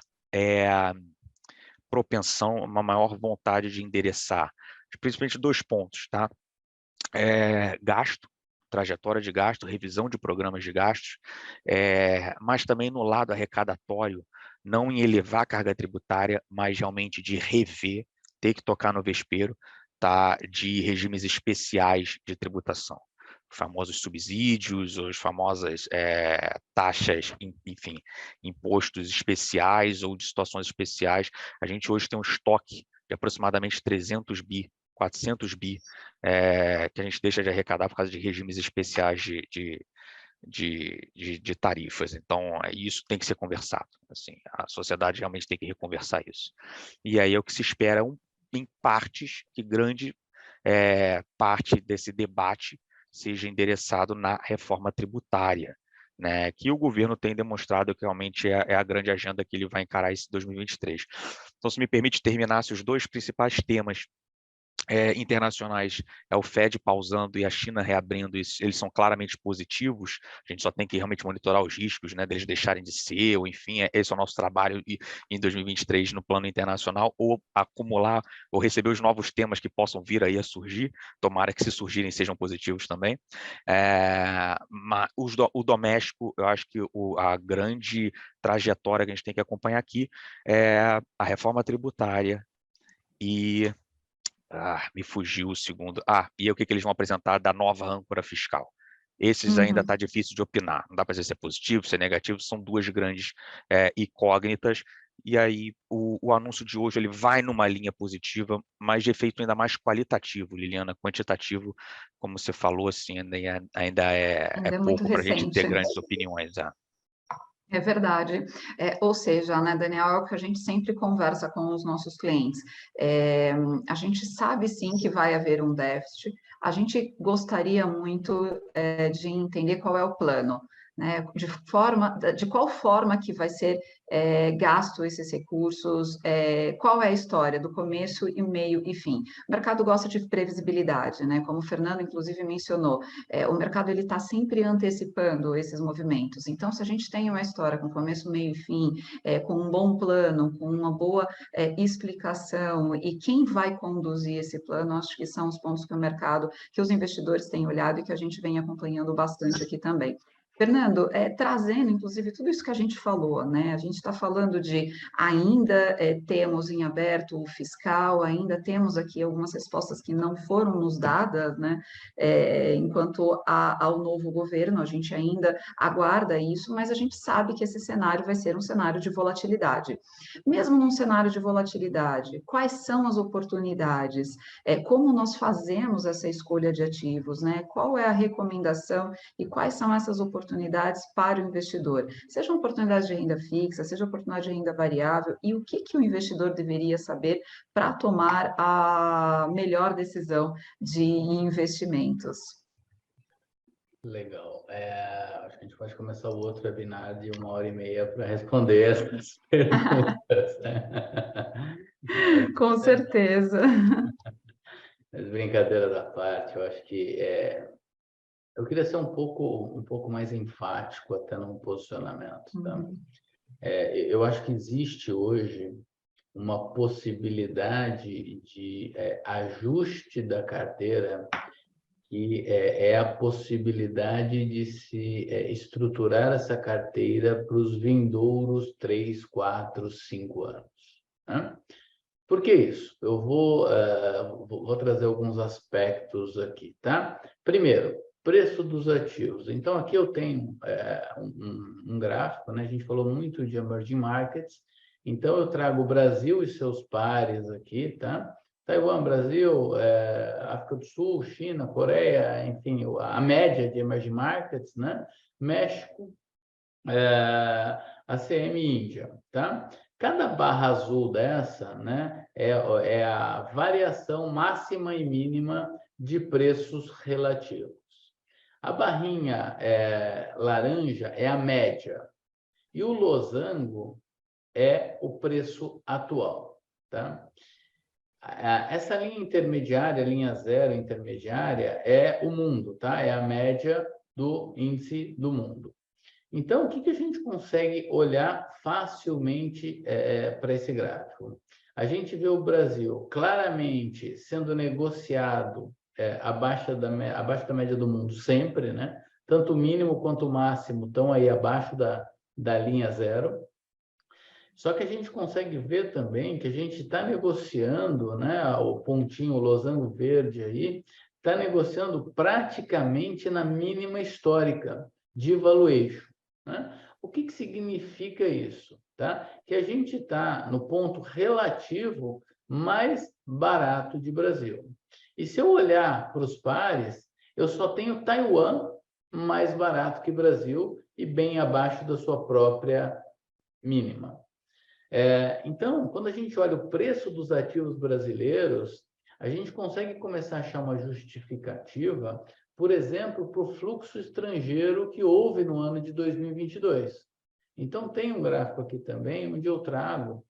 propensão, uma maior vontade de endereçar, principalmente 2 pontos, tá? Gasto, trajetória de gasto, revisão de programas de gastos, mas também no lado arrecadatório, não em elevar a carga tributária, mas realmente de rever, ter que tocar no vespeiro, tá, de regimes especiais de tributação. Os famosos subsídios, as famosas taxas, enfim, impostos especiais ou de situações especiais. A gente hoje tem um estoque de aproximadamente 300 bi, 400 bi, que a gente deixa de arrecadar por causa de regimes especiais de tarifas. Então, isso tem que ser conversado. Assim, a sociedade realmente tem que reconversar isso. E aí é o que se espera, em partes, que grande parte desse debate seja endereçado na reforma tributária, né, que o governo tem demonstrado que realmente é a grande agenda que ele vai encarar esse 2023. Então, se me permite terminar, os 2 principais temas internacionais, o Fed pausando e a China reabrindo, eles são claramente positivos, a gente só tem que realmente monitorar os riscos, né, deles deixarem de ser, ou enfim, esse é o nosso trabalho em 2023 no plano internacional, ou acumular, ou receber os novos temas que possam vir aí a surgir, tomara que se surgirem sejam positivos também. Mas o doméstico, eu acho que a grande trajetória que a gente tem que acompanhar aqui é a reforma tributária e me fugiu o segundo. E o que eles vão apresentar da nova âncora fiscal? Esses ainda está difícil de opinar. Não dá para dizer se é positivo, se é negativo. São 2 grandes incógnitas. E aí o anúncio de hoje ele vai numa linha positiva, mas de efeito ainda mais qualitativo, Liliana. Quantitativo, como você falou, assim, ainda é muito pouco para a gente ter recente. grandes opiniões. É verdade. Ou seja, né, Daniel, é o que a gente sempre conversa com os nossos clientes. A gente sabe sim que vai haver um déficit, a gente gostaria muito de entender qual é o plano, né? De qual forma que vai ser gasto esses recursos, qual é a história do começo e meio e fim. O mercado gosta de previsibilidade, né? Como o Fernando, inclusive, mencionou, o mercado ele está sempre antecipando esses movimentos. Então, se a gente tem uma história com começo, meio e fim, com um bom plano, com uma boa explicação, e quem vai conduzir esse plano, acho que são os pontos que o mercado, que os investidores têm olhado e que a gente vem acompanhando bastante aqui também. Fernando, trazendo inclusive tudo isso que a gente falou, né? A gente está falando de ainda temos em aberto o fiscal, ainda temos aqui algumas respostas que não foram nos dadas, né? Enquanto ao novo governo, a gente ainda aguarda isso, mas a gente sabe que esse cenário vai ser um cenário de volatilidade. Mesmo num cenário de volatilidade, quais são as oportunidades? Como nós fazemos essa escolha de ativos, né? Qual é a recomendação e quais são essas oportunidades para o investidor? Seja uma oportunidade de renda fixa, seja oportunidade de renda variável, e o que o investidor deveria saber para tomar a melhor decisão de investimentos? Legal. Acho que a gente pode começar o outro webinar de 1h30 para responder essas perguntas. Com certeza. Mas brincadeira da parte, eu acho que eu queria ser um pouco mais enfático até no posicionamento. Tá? Eu acho que existe hoje uma possibilidade de ajuste da carteira, que é a possibilidade de se estruturar essa carteira para os vindouros 3, 4, 5 anos. Né? Por que isso? Eu vou trazer alguns aspectos aqui, tá? Primeiro, preço dos ativos. Então, aqui eu tenho um gráfico, né? A gente falou muito de emerging markets, então eu trago o Brasil e seus pares aqui, tá? Taiwan, Brasil, África do Sul, China, Coreia, enfim, a média de emerging markets, né? México, ACM e Índia, tá? Cada barra azul dessa, né, é a variação máxima e mínima de preços relativos. A barrinha laranja é a média e o losango é o preço atual, tá? Essa linha intermediária, linha zero intermediária, é o mundo, tá? É a média do índice do mundo. Então, o que a gente consegue olhar facilmente para esse gráfico? A gente vê o Brasil claramente sendo negociado abaixo da média do mundo sempre, né? Tanto o mínimo quanto o máximo estão aí abaixo da linha zero. Só que a gente consegue ver também que a gente está negociando, né? O pontinho, o losango verde aí, está negociando praticamente na mínima histórica de valuation. Né? O que significa isso? Tá? Que a gente está no ponto relativo mais barato de Brasil. E se eu olhar para os pares, eu só tenho Taiwan mais barato que Brasil e bem abaixo da sua própria mínima. Então, quando a gente olha o preço dos ativos brasileiros, a gente consegue começar a achar uma justificativa, por exemplo, para o fluxo estrangeiro que houve no ano de 2022. Então, tem um gráfico aqui também, onde eu trago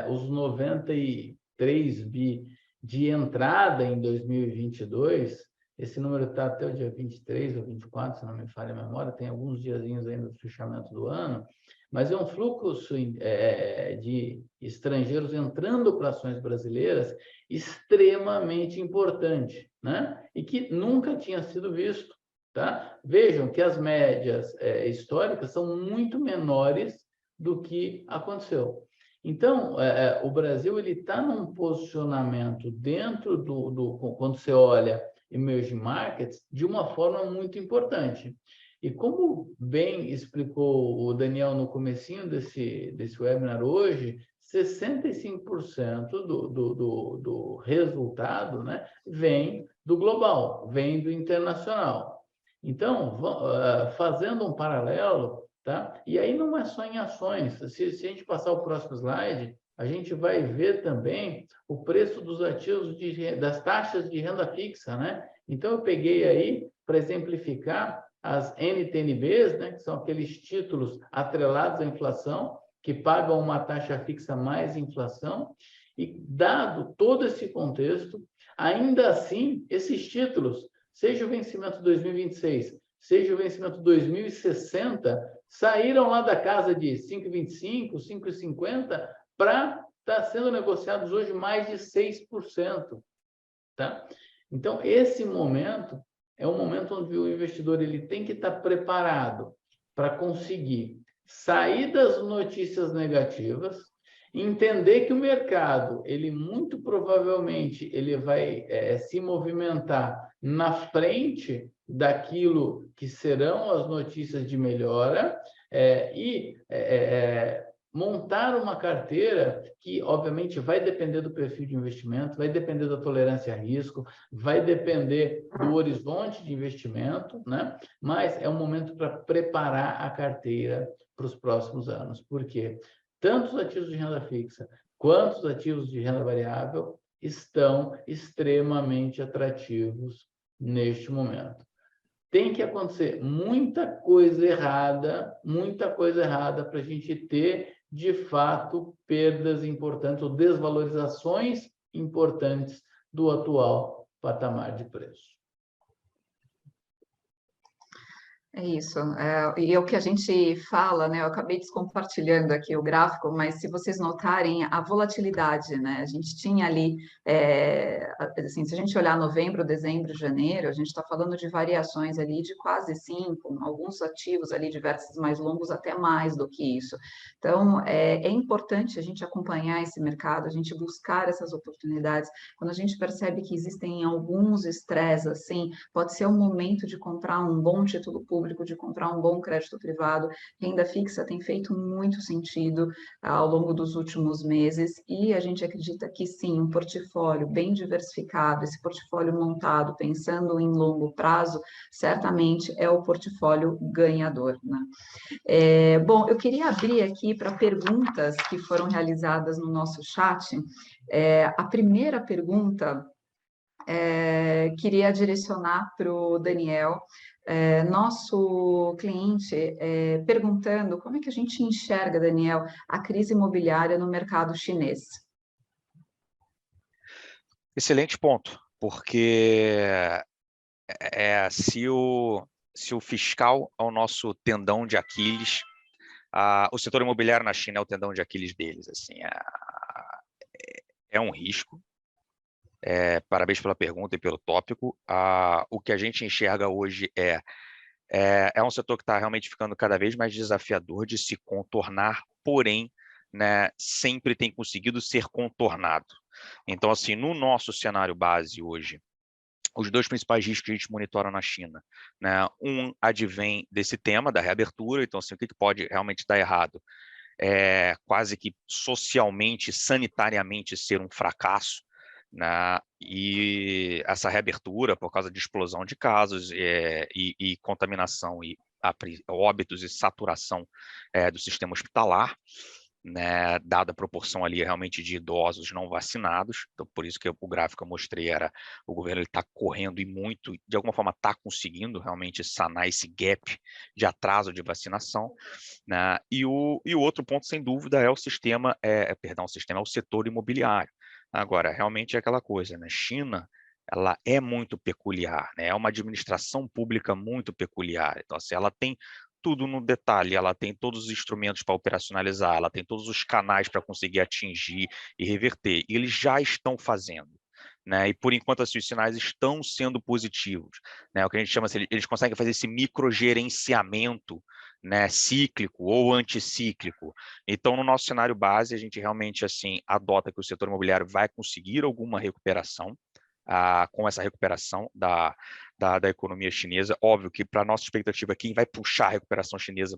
os 93 bi de entrada em 2022. Esse número está até o dia 23 ou 24, se não me falha a memória, tem alguns diazinhos ainda do fechamento do ano, mas é um fluxo de estrangeiros entrando para ações brasileiras extremamente importante, né? E que nunca tinha sido visto. Tá? Vejam que as médias históricas são muito menores do que aconteceu. Então, o Brasil está num posicionamento dentro quando você olha emerging markets, de uma forma muito importante. E como bem explicou o Daniel no comecinho desse webinar hoje, 65% do resultado, né, vem do global, vem do internacional. Então, fazendo um paralelo, tá? E aí não é só em ações. Se a gente passar o próximo slide, a gente vai ver também o preço dos ativos, das taxas de renda fixa, né? Então, eu peguei aí, para exemplificar, as NTNBs, né, que são aqueles títulos atrelados à inflação, que pagam uma taxa fixa mais inflação, e dado todo esse contexto, ainda assim, esses títulos, seja o vencimento 2026, seja o vencimento 2060, saíram lá da casa de 5,25, 5,50 para estar sendo negociados hoje mais de 6%. Tá? Então, esse momento é um momento onde o investidor ele tem que estar preparado para conseguir sair das notícias negativas, entender que o mercado, ele muito provavelmente ele vai se movimentar na frente daquilo que serão as notícias de melhora montar uma carteira que, obviamente, vai depender do perfil de investimento, vai depender da tolerância a risco, vai depender do horizonte de investimento, né? Mas é um momento para preparar a carteira para os próximos anos. Por quê? Tanto os ativos de renda fixa quanto os ativos de renda variável estão extremamente atrativos neste momento. Tem que acontecer muita coisa errada para a gente ter, de fato, perdas importantes ou desvalorizações importantes do atual patamar de preço. É isso, e é o que a gente fala, né? Eu acabei descompartilhando aqui o gráfico, mas se vocês notarem a volatilidade, né? A gente tinha ali, assim, se a gente olhar novembro, dezembro, janeiro, a gente está falando de variações ali de quase 5, alguns ativos ali de vértices mais longos até mais do que isso. Então, é importante a gente acompanhar esse mercado, a gente buscar essas oportunidades. Quando a gente percebe que existem alguns estresses, assim, pode ser o momento de comprar um bom título público, de comprar um bom crédito privado. Renda fixa tem feito muito sentido ao longo dos últimos meses e a gente acredita que sim, um portfólio bem diversificado, esse portfólio montado pensando em longo prazo, certamente é o portfólio ganhador, né? Bom, eu queria abrir aqui para perguntas que foram realizadas no nosso chat. A primeira pergunta queria direcionar para o Daniel, nosso cliente perguntando como é que a gente enxerga, Daniel, a crise imobiliária no mercado chinês. Excelente ponto, porque se o fiscal é o nosso tendão de Aquiles, o setor imobiliário na China é o tendão de Aquiles deles. Assim, é um risco. Parabéns pela pergunta e pelo tópico. O que a gente enxerga hoje é um setor que está realmente ficando cada vez mais desafiador de se contornar, porém, né, sempre tem conseguido ser contornado. Então, assim, no nosso cenário base hoje, os dois principais riscos que a gente monitora na China, né, advém desse tema da reabertura. Então, assim, o que pode realmente dar errado? Quase que socialmente, sanitariamente ser um fracasso, né? E essa reabertura, por causa de explosão de casos e contaminação e óbitos e saturação do sistema hospitalar, né, dada a proporção ali realmente de idosos não vacinados. Então, por isso que o gráfico que eu mostrei o governo está correndo e muito, de alguma forma está conseguindo realmente sanar esse gap de atraso de vacinação, né? E o outro ponto, sem dúvida, é o sistema, é o setor imobiliário. Agora, realmente é aquela coisa, né? China, ela é muito peculiar, né? É uma administração pública muito peculiar. Então, assim, ela tem tudo no detalhe, ela tem todos os instrumentos para operacionalizar, ela tem todos os canais para conseguir atingir e reverter. E eles já estão fazendo, né? E por enquanto, assim, os sinais estão sendo positivos, né? O que a gente chama, assim, eles conseguem fazer esse microgerenciamento, né, cíclico ou anticíclico. Então, no nosso cenário base, a gente realmente assim adota que o setor imobiliário vai conseguir alguma recuperação, com essa recuperação da economia chinesa. Óbvio que, para a nossa expectativa, quem vai puxar a recuperação chinesa,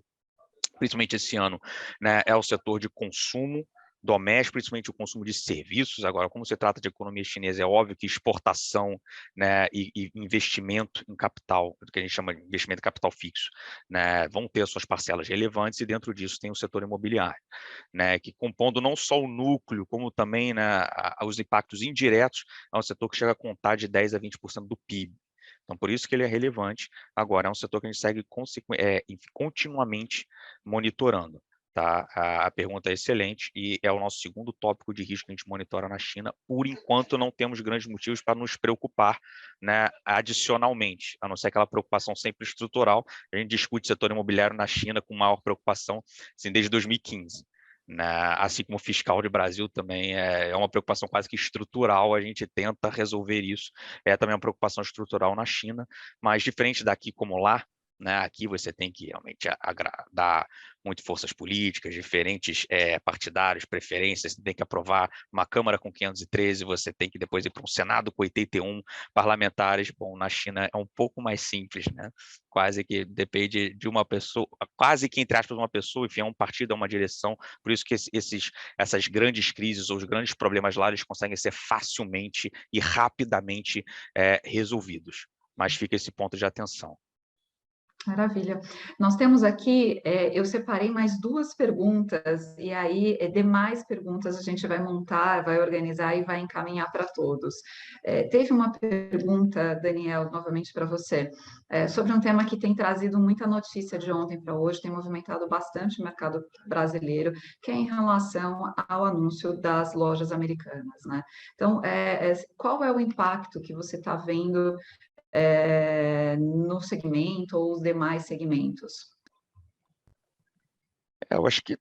principalmente esse ano, né, é o setor de consumo, doméstico, principalmente o consumo de serviços. Agora, como se trata de economia chinesa, é óbvio que exportação, né, e investimento em capital, que a gente chama de investimento em capital fixo, né, vão ter suas parcelas relevantes, e dentro disso tem o setor imobiliário, né, que compondo não só o núcleo, como também, né, os impactos indiretos, é um setor que chega a contar de 10% a 20% do PIB. Então, por isso que ele é relevante. Agora, é um setor que a gente segue continuamente monitorando. Tá? A pergunta é excelente e é o nosso segundo tópico de risco que a gente monitora na China. Por enquanto, não temos grandes motivos para nos preocupar, né, adicionalmente, a não ser aquela preocupação sempre estrutural. A gente discute setor imobiliário na China com maior preocupação, assim, desde 2015. Né? Assim como o fiscal de Brasil também é uma preocupação quase que estrutural, a gente tenta resolver isso. É também uma preocupação estrutural na China, mas diferente daqui como lá, né, aqui você tem que realmente agradar muito forças políticas, diferentes partidários, preferências, você tem que aprovar uma Câmara com 513, você tem que depois ir para um Senado com 81 parlamentares. Bom, na China é um pouco mais simples, né? Quase que depende de uma pessoa, quase que entre aspas uma pessoa, enfim, é um partido, é uma direção, por isso que essas grandes crises ou os grandes problemas lá, eles conseguem ser facilmente e rapidamente resolvidos. Mas fica esse ponto de atenção. Maravilha. Nós temos aqui, eu separei mais duas perguntas, e aí demais perguntas a gente vai montar, vai organizar e vai encaminhar para todos. Teve uma pergunta, Daniel, novamente para você, sobre um tema que tem trazido muita notícia de ontem para hoje, tem movimentado bastante o mercado brasileiro, que é em relação ao anúncio das lojas americanas, né? Então, qual é o impacto que você está vendo no segmento ou os demais segmentos? Eu acho que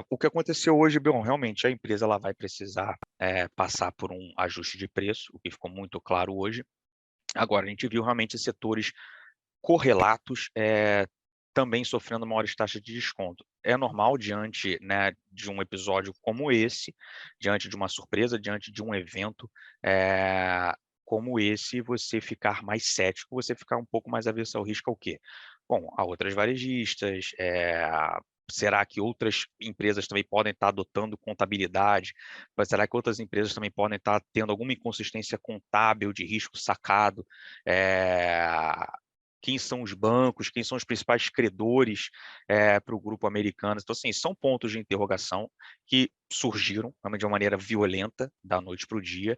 o que aconteceu hoje, bom, realmente a empresa ela vai precisar passar por um ajuste de preço, o que ficou muito claro hoje. Agora, a gente viu realmente setores correlatos também sofrendo maiores taxas de desconto. É normal diante, né, de um episódio como esse, diante de uma surpresa, diante de um evento como esse, você ficar mais cético, você ficar um pouco mais avesso ao risco ao quê? Bom, a outras varejistas, será que outras empresas também podem estar adotando contabilidade? Mas será que outras empresas também podem estar tendo alguma inconsistência contábil de risco sacado? Quem são os bancos, quem são os principais credores para o grupo americano? Então, assim, são pontos de interrogação que surgiram de uma maneira violenta, da noite para o dia.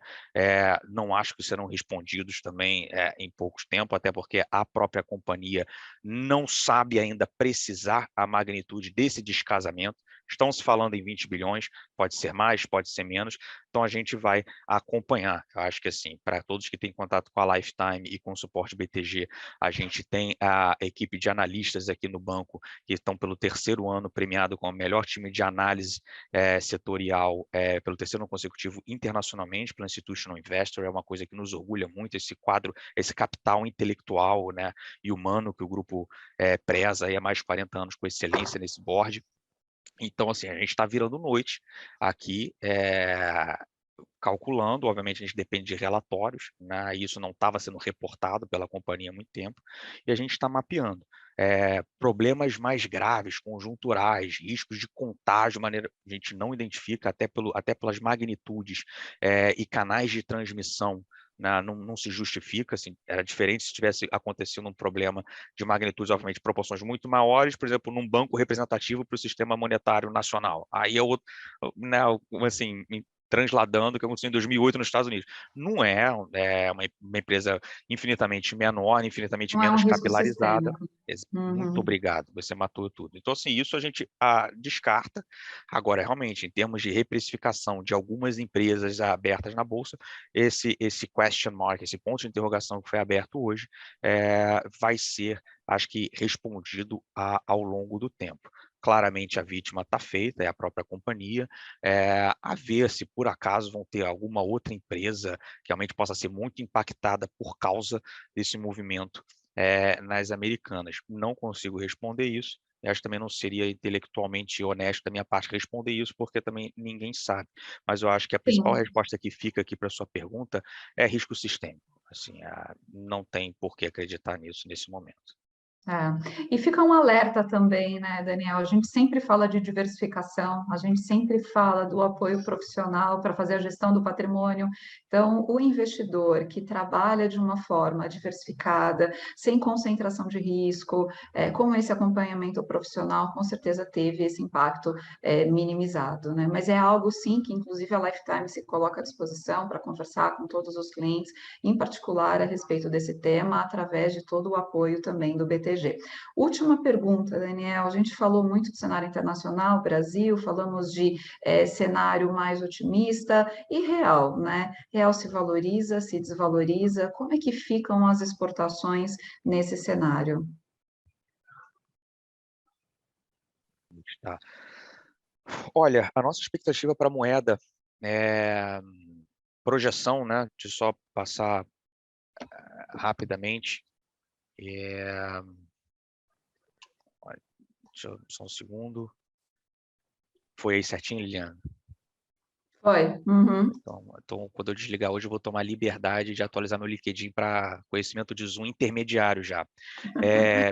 Não acho que serão respondidos também em poucos tempo, até porque a própria companhia não sabe ainda precisar a magnitude desse descasamento. Estão se falando em 20 bilhões, pode ser mais, pode ser menos, então a gente vai acompanhar. Eu acho que, assim, para todos que têm contato com a Lifetime e com o suporte BTG, a gente tem a equipe de analistas aqui no banco que estão pelo terceiro ano premiado com o melhor time de análise setorial pelo terceiro ano consecutivo internacionalmente pelo Institutional Investor. É uma coisa que nos orgulha muito, esse quadro, esse capital intelectual, né, e humano que o grupo preza aí há mais de 40 anos com excelência nesse board. Então, assim, a gente está virando noite aqui, calculando, obviamente a gente depende de relatórios, né? Isso não estava sendo reportado pela companhia há muito tempo, e a gente está mapeando. Problemas mais graves, conjunturais, riscos de contágio, maneira a gente não identifica, até pelas magnitudes e canais de transmissão, né, não se justifica, assim, era diferente se tivesse acontecido um problema de magnitudes, obviamente, proporções muito maiores, por exemplo, num banco representativo para o sistema monetário nacional. Aí é outro, né, assim, transladando o que aconteceu em 2008 nos Estados Unidos. Não é uma empresa infinitamente menor, infinitamente Não é um menos risco capilarizada. sistêmico. Muito Uhum. obrigado, você matou tudo. Então, assim, isso a gente descarta. Agora, realmente, em termos de reprecificação de algumas empresas abertas na Bolsa, esse question mark, esse ponto de interrogação que foi aberto hoje, vai ser, acho que, respondido ao longo do tempo. Claramente a vítima está feita, é a própria companhia, a ver se por acaso vão ter alguma outra empresa que realmente possa ser muito impactada por causa desse movimento nas americanas. Não consigo responder isso, e acho que também não seria intelectualmente honesto da minha parte responder isso, porque também ninguém sabe. Mas eu acho que a principal Sim. resposta que fica aqui para a sua pergunta é risco sistêmico. Assim, não tem por que acreditar nisso nesse momento. E fica um alerta também, né, Daniel? A gente sempre fala de diversificação, a gente sempre fala do apoio profissional para fazer a gestão do patrimônio. Então, o investidor que trabalha de uma forma diversificada, sem concentração de risco, com esse acompanhamento profissional, com certeza teve esse impacto minimizado, né? Mas é algo, sim, que inclusive a Lifetime se coloca à disposição para conversar com todos os clientes, em particular a respeito desse tema, através de todo o apoio também do BTG. Última pergunta, Daniel. A gente falou muito de cenário internacional, Brasil, falamos de cenário mais otimista e real, né? Real se valoriza, se desvaloriza. Como é que ficam as exportações nesse cenário? Tá. Olha, a nossa expectativa para a moeda projeção, né? De só passar rapidamente. Só um segundo. Foi aí certinho, Liliana? Foi. Uhum. Então, quando eu desligar hoje, eu vou tomar liberdade de atualizar meu LinkedIn para conhecimento de Zoom intermediário já.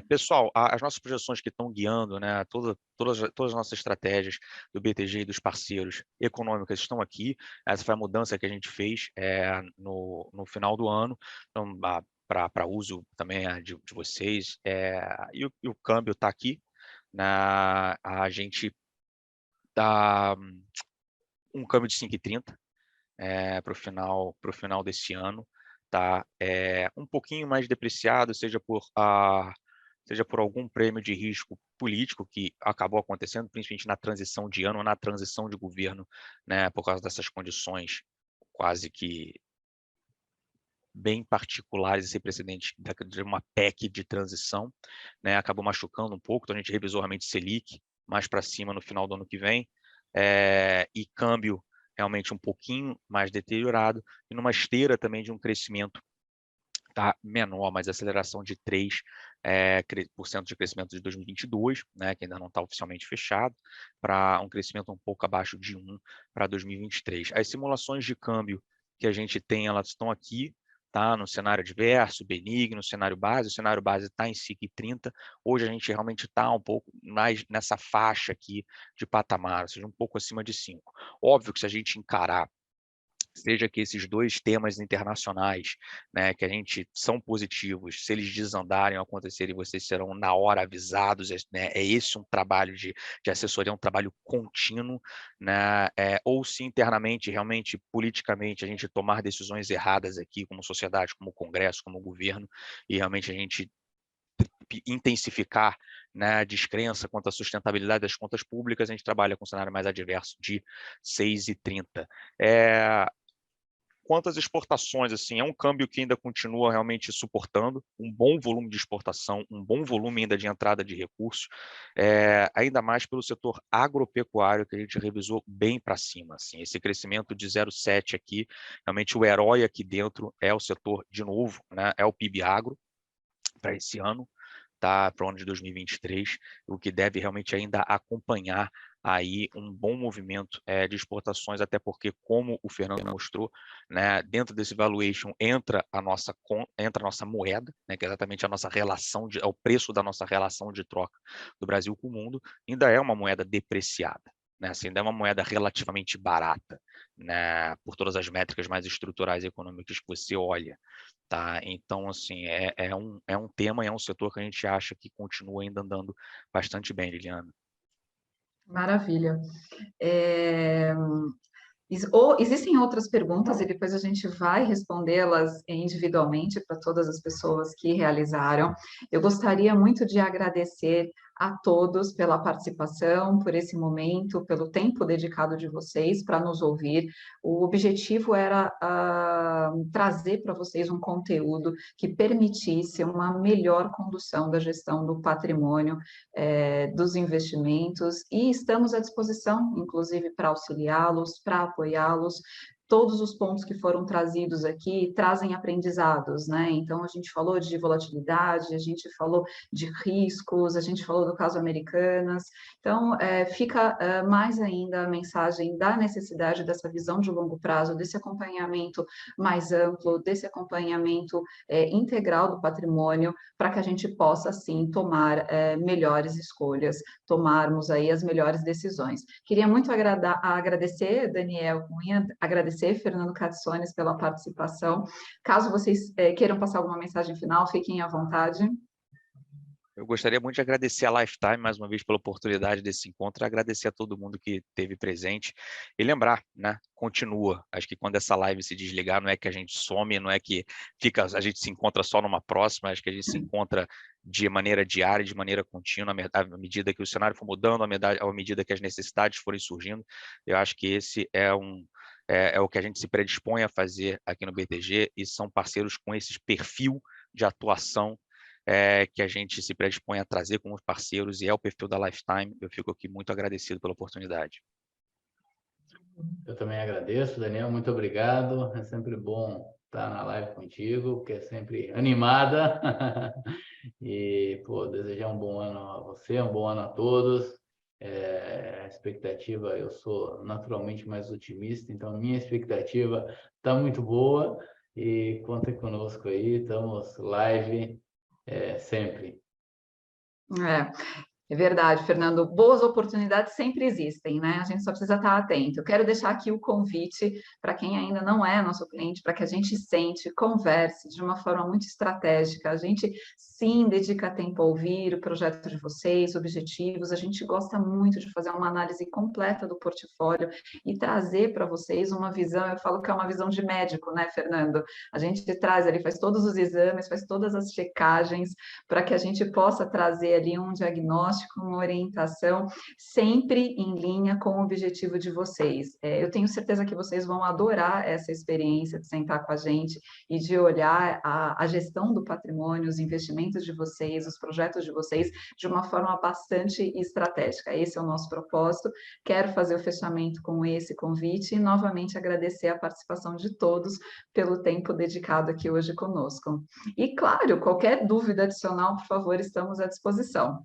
Pessoal, as nossas projeções que estão guiando, né, todas as nossas estratégias do BTG e dos parceiros econômicos estão aqui. Essa foi a mudança que a gente fez no final do ano. Então, para uso também de vocês. E o câmbio está aqui. A gente dá um câmbio de 5,30 para o final desse ano, tá? Um pouquinho mais depreciado, seja por algum prêmio de risco político que acabou acontecendo, principalmente na transição de ano, na transição de governo, né? Por causa dessas condições quase que bem particulares e sem precedente de uma PEC de transição, né? Acabou machucando um pouco, então a gente revisou realmente Selic mais para cima no final do ano que vem, e câmbio realmente um pouquinho mais deteriorado, e numa esteira também de um crescimento menor, mas aceleração de 3% de crescimento de 2022, né, que ainda não está oficialmente fechado, para um crescimento um pouco abaixo de 1 para 2023. As simulações de câmbio que a gente tem, elas estão aqui, tá? No cenário adverso, benigno, cenário base. O cenário base está em 5,30. Hoje a gente realmente está um pouco mais nessa faixa aqui de patamar, ou seja, um pouco acima de 5. Óbvio que se a gente encarar, seja que esses dois temas internacionais, né, que a gente são positivos, se eles desandarem ou acontecerem, vocês serão na hora avisados, né, é esse um trabalho de assessoria, um trabalho contínuo, né, ou se internamente, realmente, politicamente, a gente tomar decisões erradas aqui, como sociedade, como Congresso, como governo, e realmente a gente intensificar, né, a descrença quanto à sustentabilidade das contas públicas, a gente trabalha com um cenário mais adverso de 6,30. Quanto às exportações, assim, é um câmbio que ainda continua realmente suportando um bom volume de exportação, um bom volume ainda de entrada de recursos, ainda mais pelo setor agropecuário, que a gente revisou bem para cima. Assim, esse crescimento de 0,7 aqui, realmente o herói aqui dentro é o setor, de novo, né, é o PIB agro para esse ano, tá, para o ano de 2023, o que deve realmente ainda acompanhar aí um bom movimento de exportações, até porque, como o Fernando mostrou, né, dentro desse valuation entra a nossa moeda, né, que é exatamente a nossa relação, é o preço da nossa relação de troca do Brasil com o mundo, ainda é uma moeda depreciada. Né, assim, ainda é uma moeda relativamente barata, né, por todas as métricas mais estruturais e econômicas que você olha. Tá? Então, assim, é um tema, é um setor que a gente acha que continua ainda andando bastante bem, Liliana. Maravilha. Existem outras perguntas e depois a gente vai respondê-las individualmente para todas as pessoas que realizaram. Eu gostaria muito de agradecer a todos pela participação, por esse momento, pelo tempo dedicado de vocês para nos ouvir. O objetivo era trazer para vocês um conteúdo que permitisse uma melhor condução da gestão do patrimônio, dos investimentos, e estamos à disposição, inclusive, para auxiliá-los, para apoiá-los, todos os pontos que foram trazidos aqui trazem aprendizados, né? Então, a gente falou de volatilidade, a gente falou de riscos, a gente falou do caso Americanas. Então, fica mais ainda a mensagem da necessidade dessa visão de longo prazo, desse acompanhamento mais amplo, desse acompanhamento integral do patrimônio, para que a gente possa, sim, tomar melhores escolhas, tomarmos aí as melhores decisões. Queria muito agradecer, Daniel Cunha, agradecer, Fernando Catsones, pela participação. Caso vocês queiram passar alguma mensagem final, fiquem à vontade. Eu gostaria muito de agradecer a Lifetime, mais uma vez, pela oportunidade desse encontro, agradecer a todo mundo que esteve presente e lembrar, né, continua. Acho que quando essa live se desligar, não é que a gente some, não é que a gente se encontra só numa próxima, acho que a gente se encontra de maneira diária, de maneira contínua, à medida que o cenário for mudando, à medida que as necessidades forem surgindo. Eu acho que esse é o que a gente se predispõe a fazer aqui no BTG, e são parceiros com esse perfil de atuação que a gente se predispõe a trazer como parceiros, e é o perfil da Lifetime. Eu fico aqui muito agradecido pela oportunidade. Eu também agradeço, Daniel, muito obrigado. É sempre bom estar na live contigo, porque é sempre animada. E, pô, desejar um bom ano a você, um bom ano a todos. A expectativa, eu sou naturalmente mais otimista, então a minha expectativa está muito boa, e conta conosco aí, estamos live sempre. É verdade, Fernando. Boas oportunidades sempre existem, né? A gente só precisa estar atento. Eu quero deixar aqui o convite para quem ainda não é nosso cliente, para que a gente sente, converse de uma forma muito estratégica. A gente, sim, dedica tempo a ouvir o projeto de vocês, objetivos. A gente gosta muito de fazer uma análise completa do portfólio e trazer para vocês uma visão. Eu falo que é uma visão de médico, né, Fernando? A gente traz ali, faz todos os exames, faz todas as checagens, para que a gente possa trazer ali um diagnóstico, uma orientação, sempre em linha com o objetivo de vocês. Eu tenho certeza que vocês vão adorar essa experiência de sentar com a gente e de olhar a gestão do patrimônio, os investimentos de vocês, os projetos de vocês, de uma forma bastante estratégica. Esse é o nosso propósito. Quero fazer o fechamento com esse convite e, novamente, agradecer a participação de todos pelo tempo dedicado aqui hoje conosco. E, claro, qualquer dúvida adicional, por favor, estamos à disposição.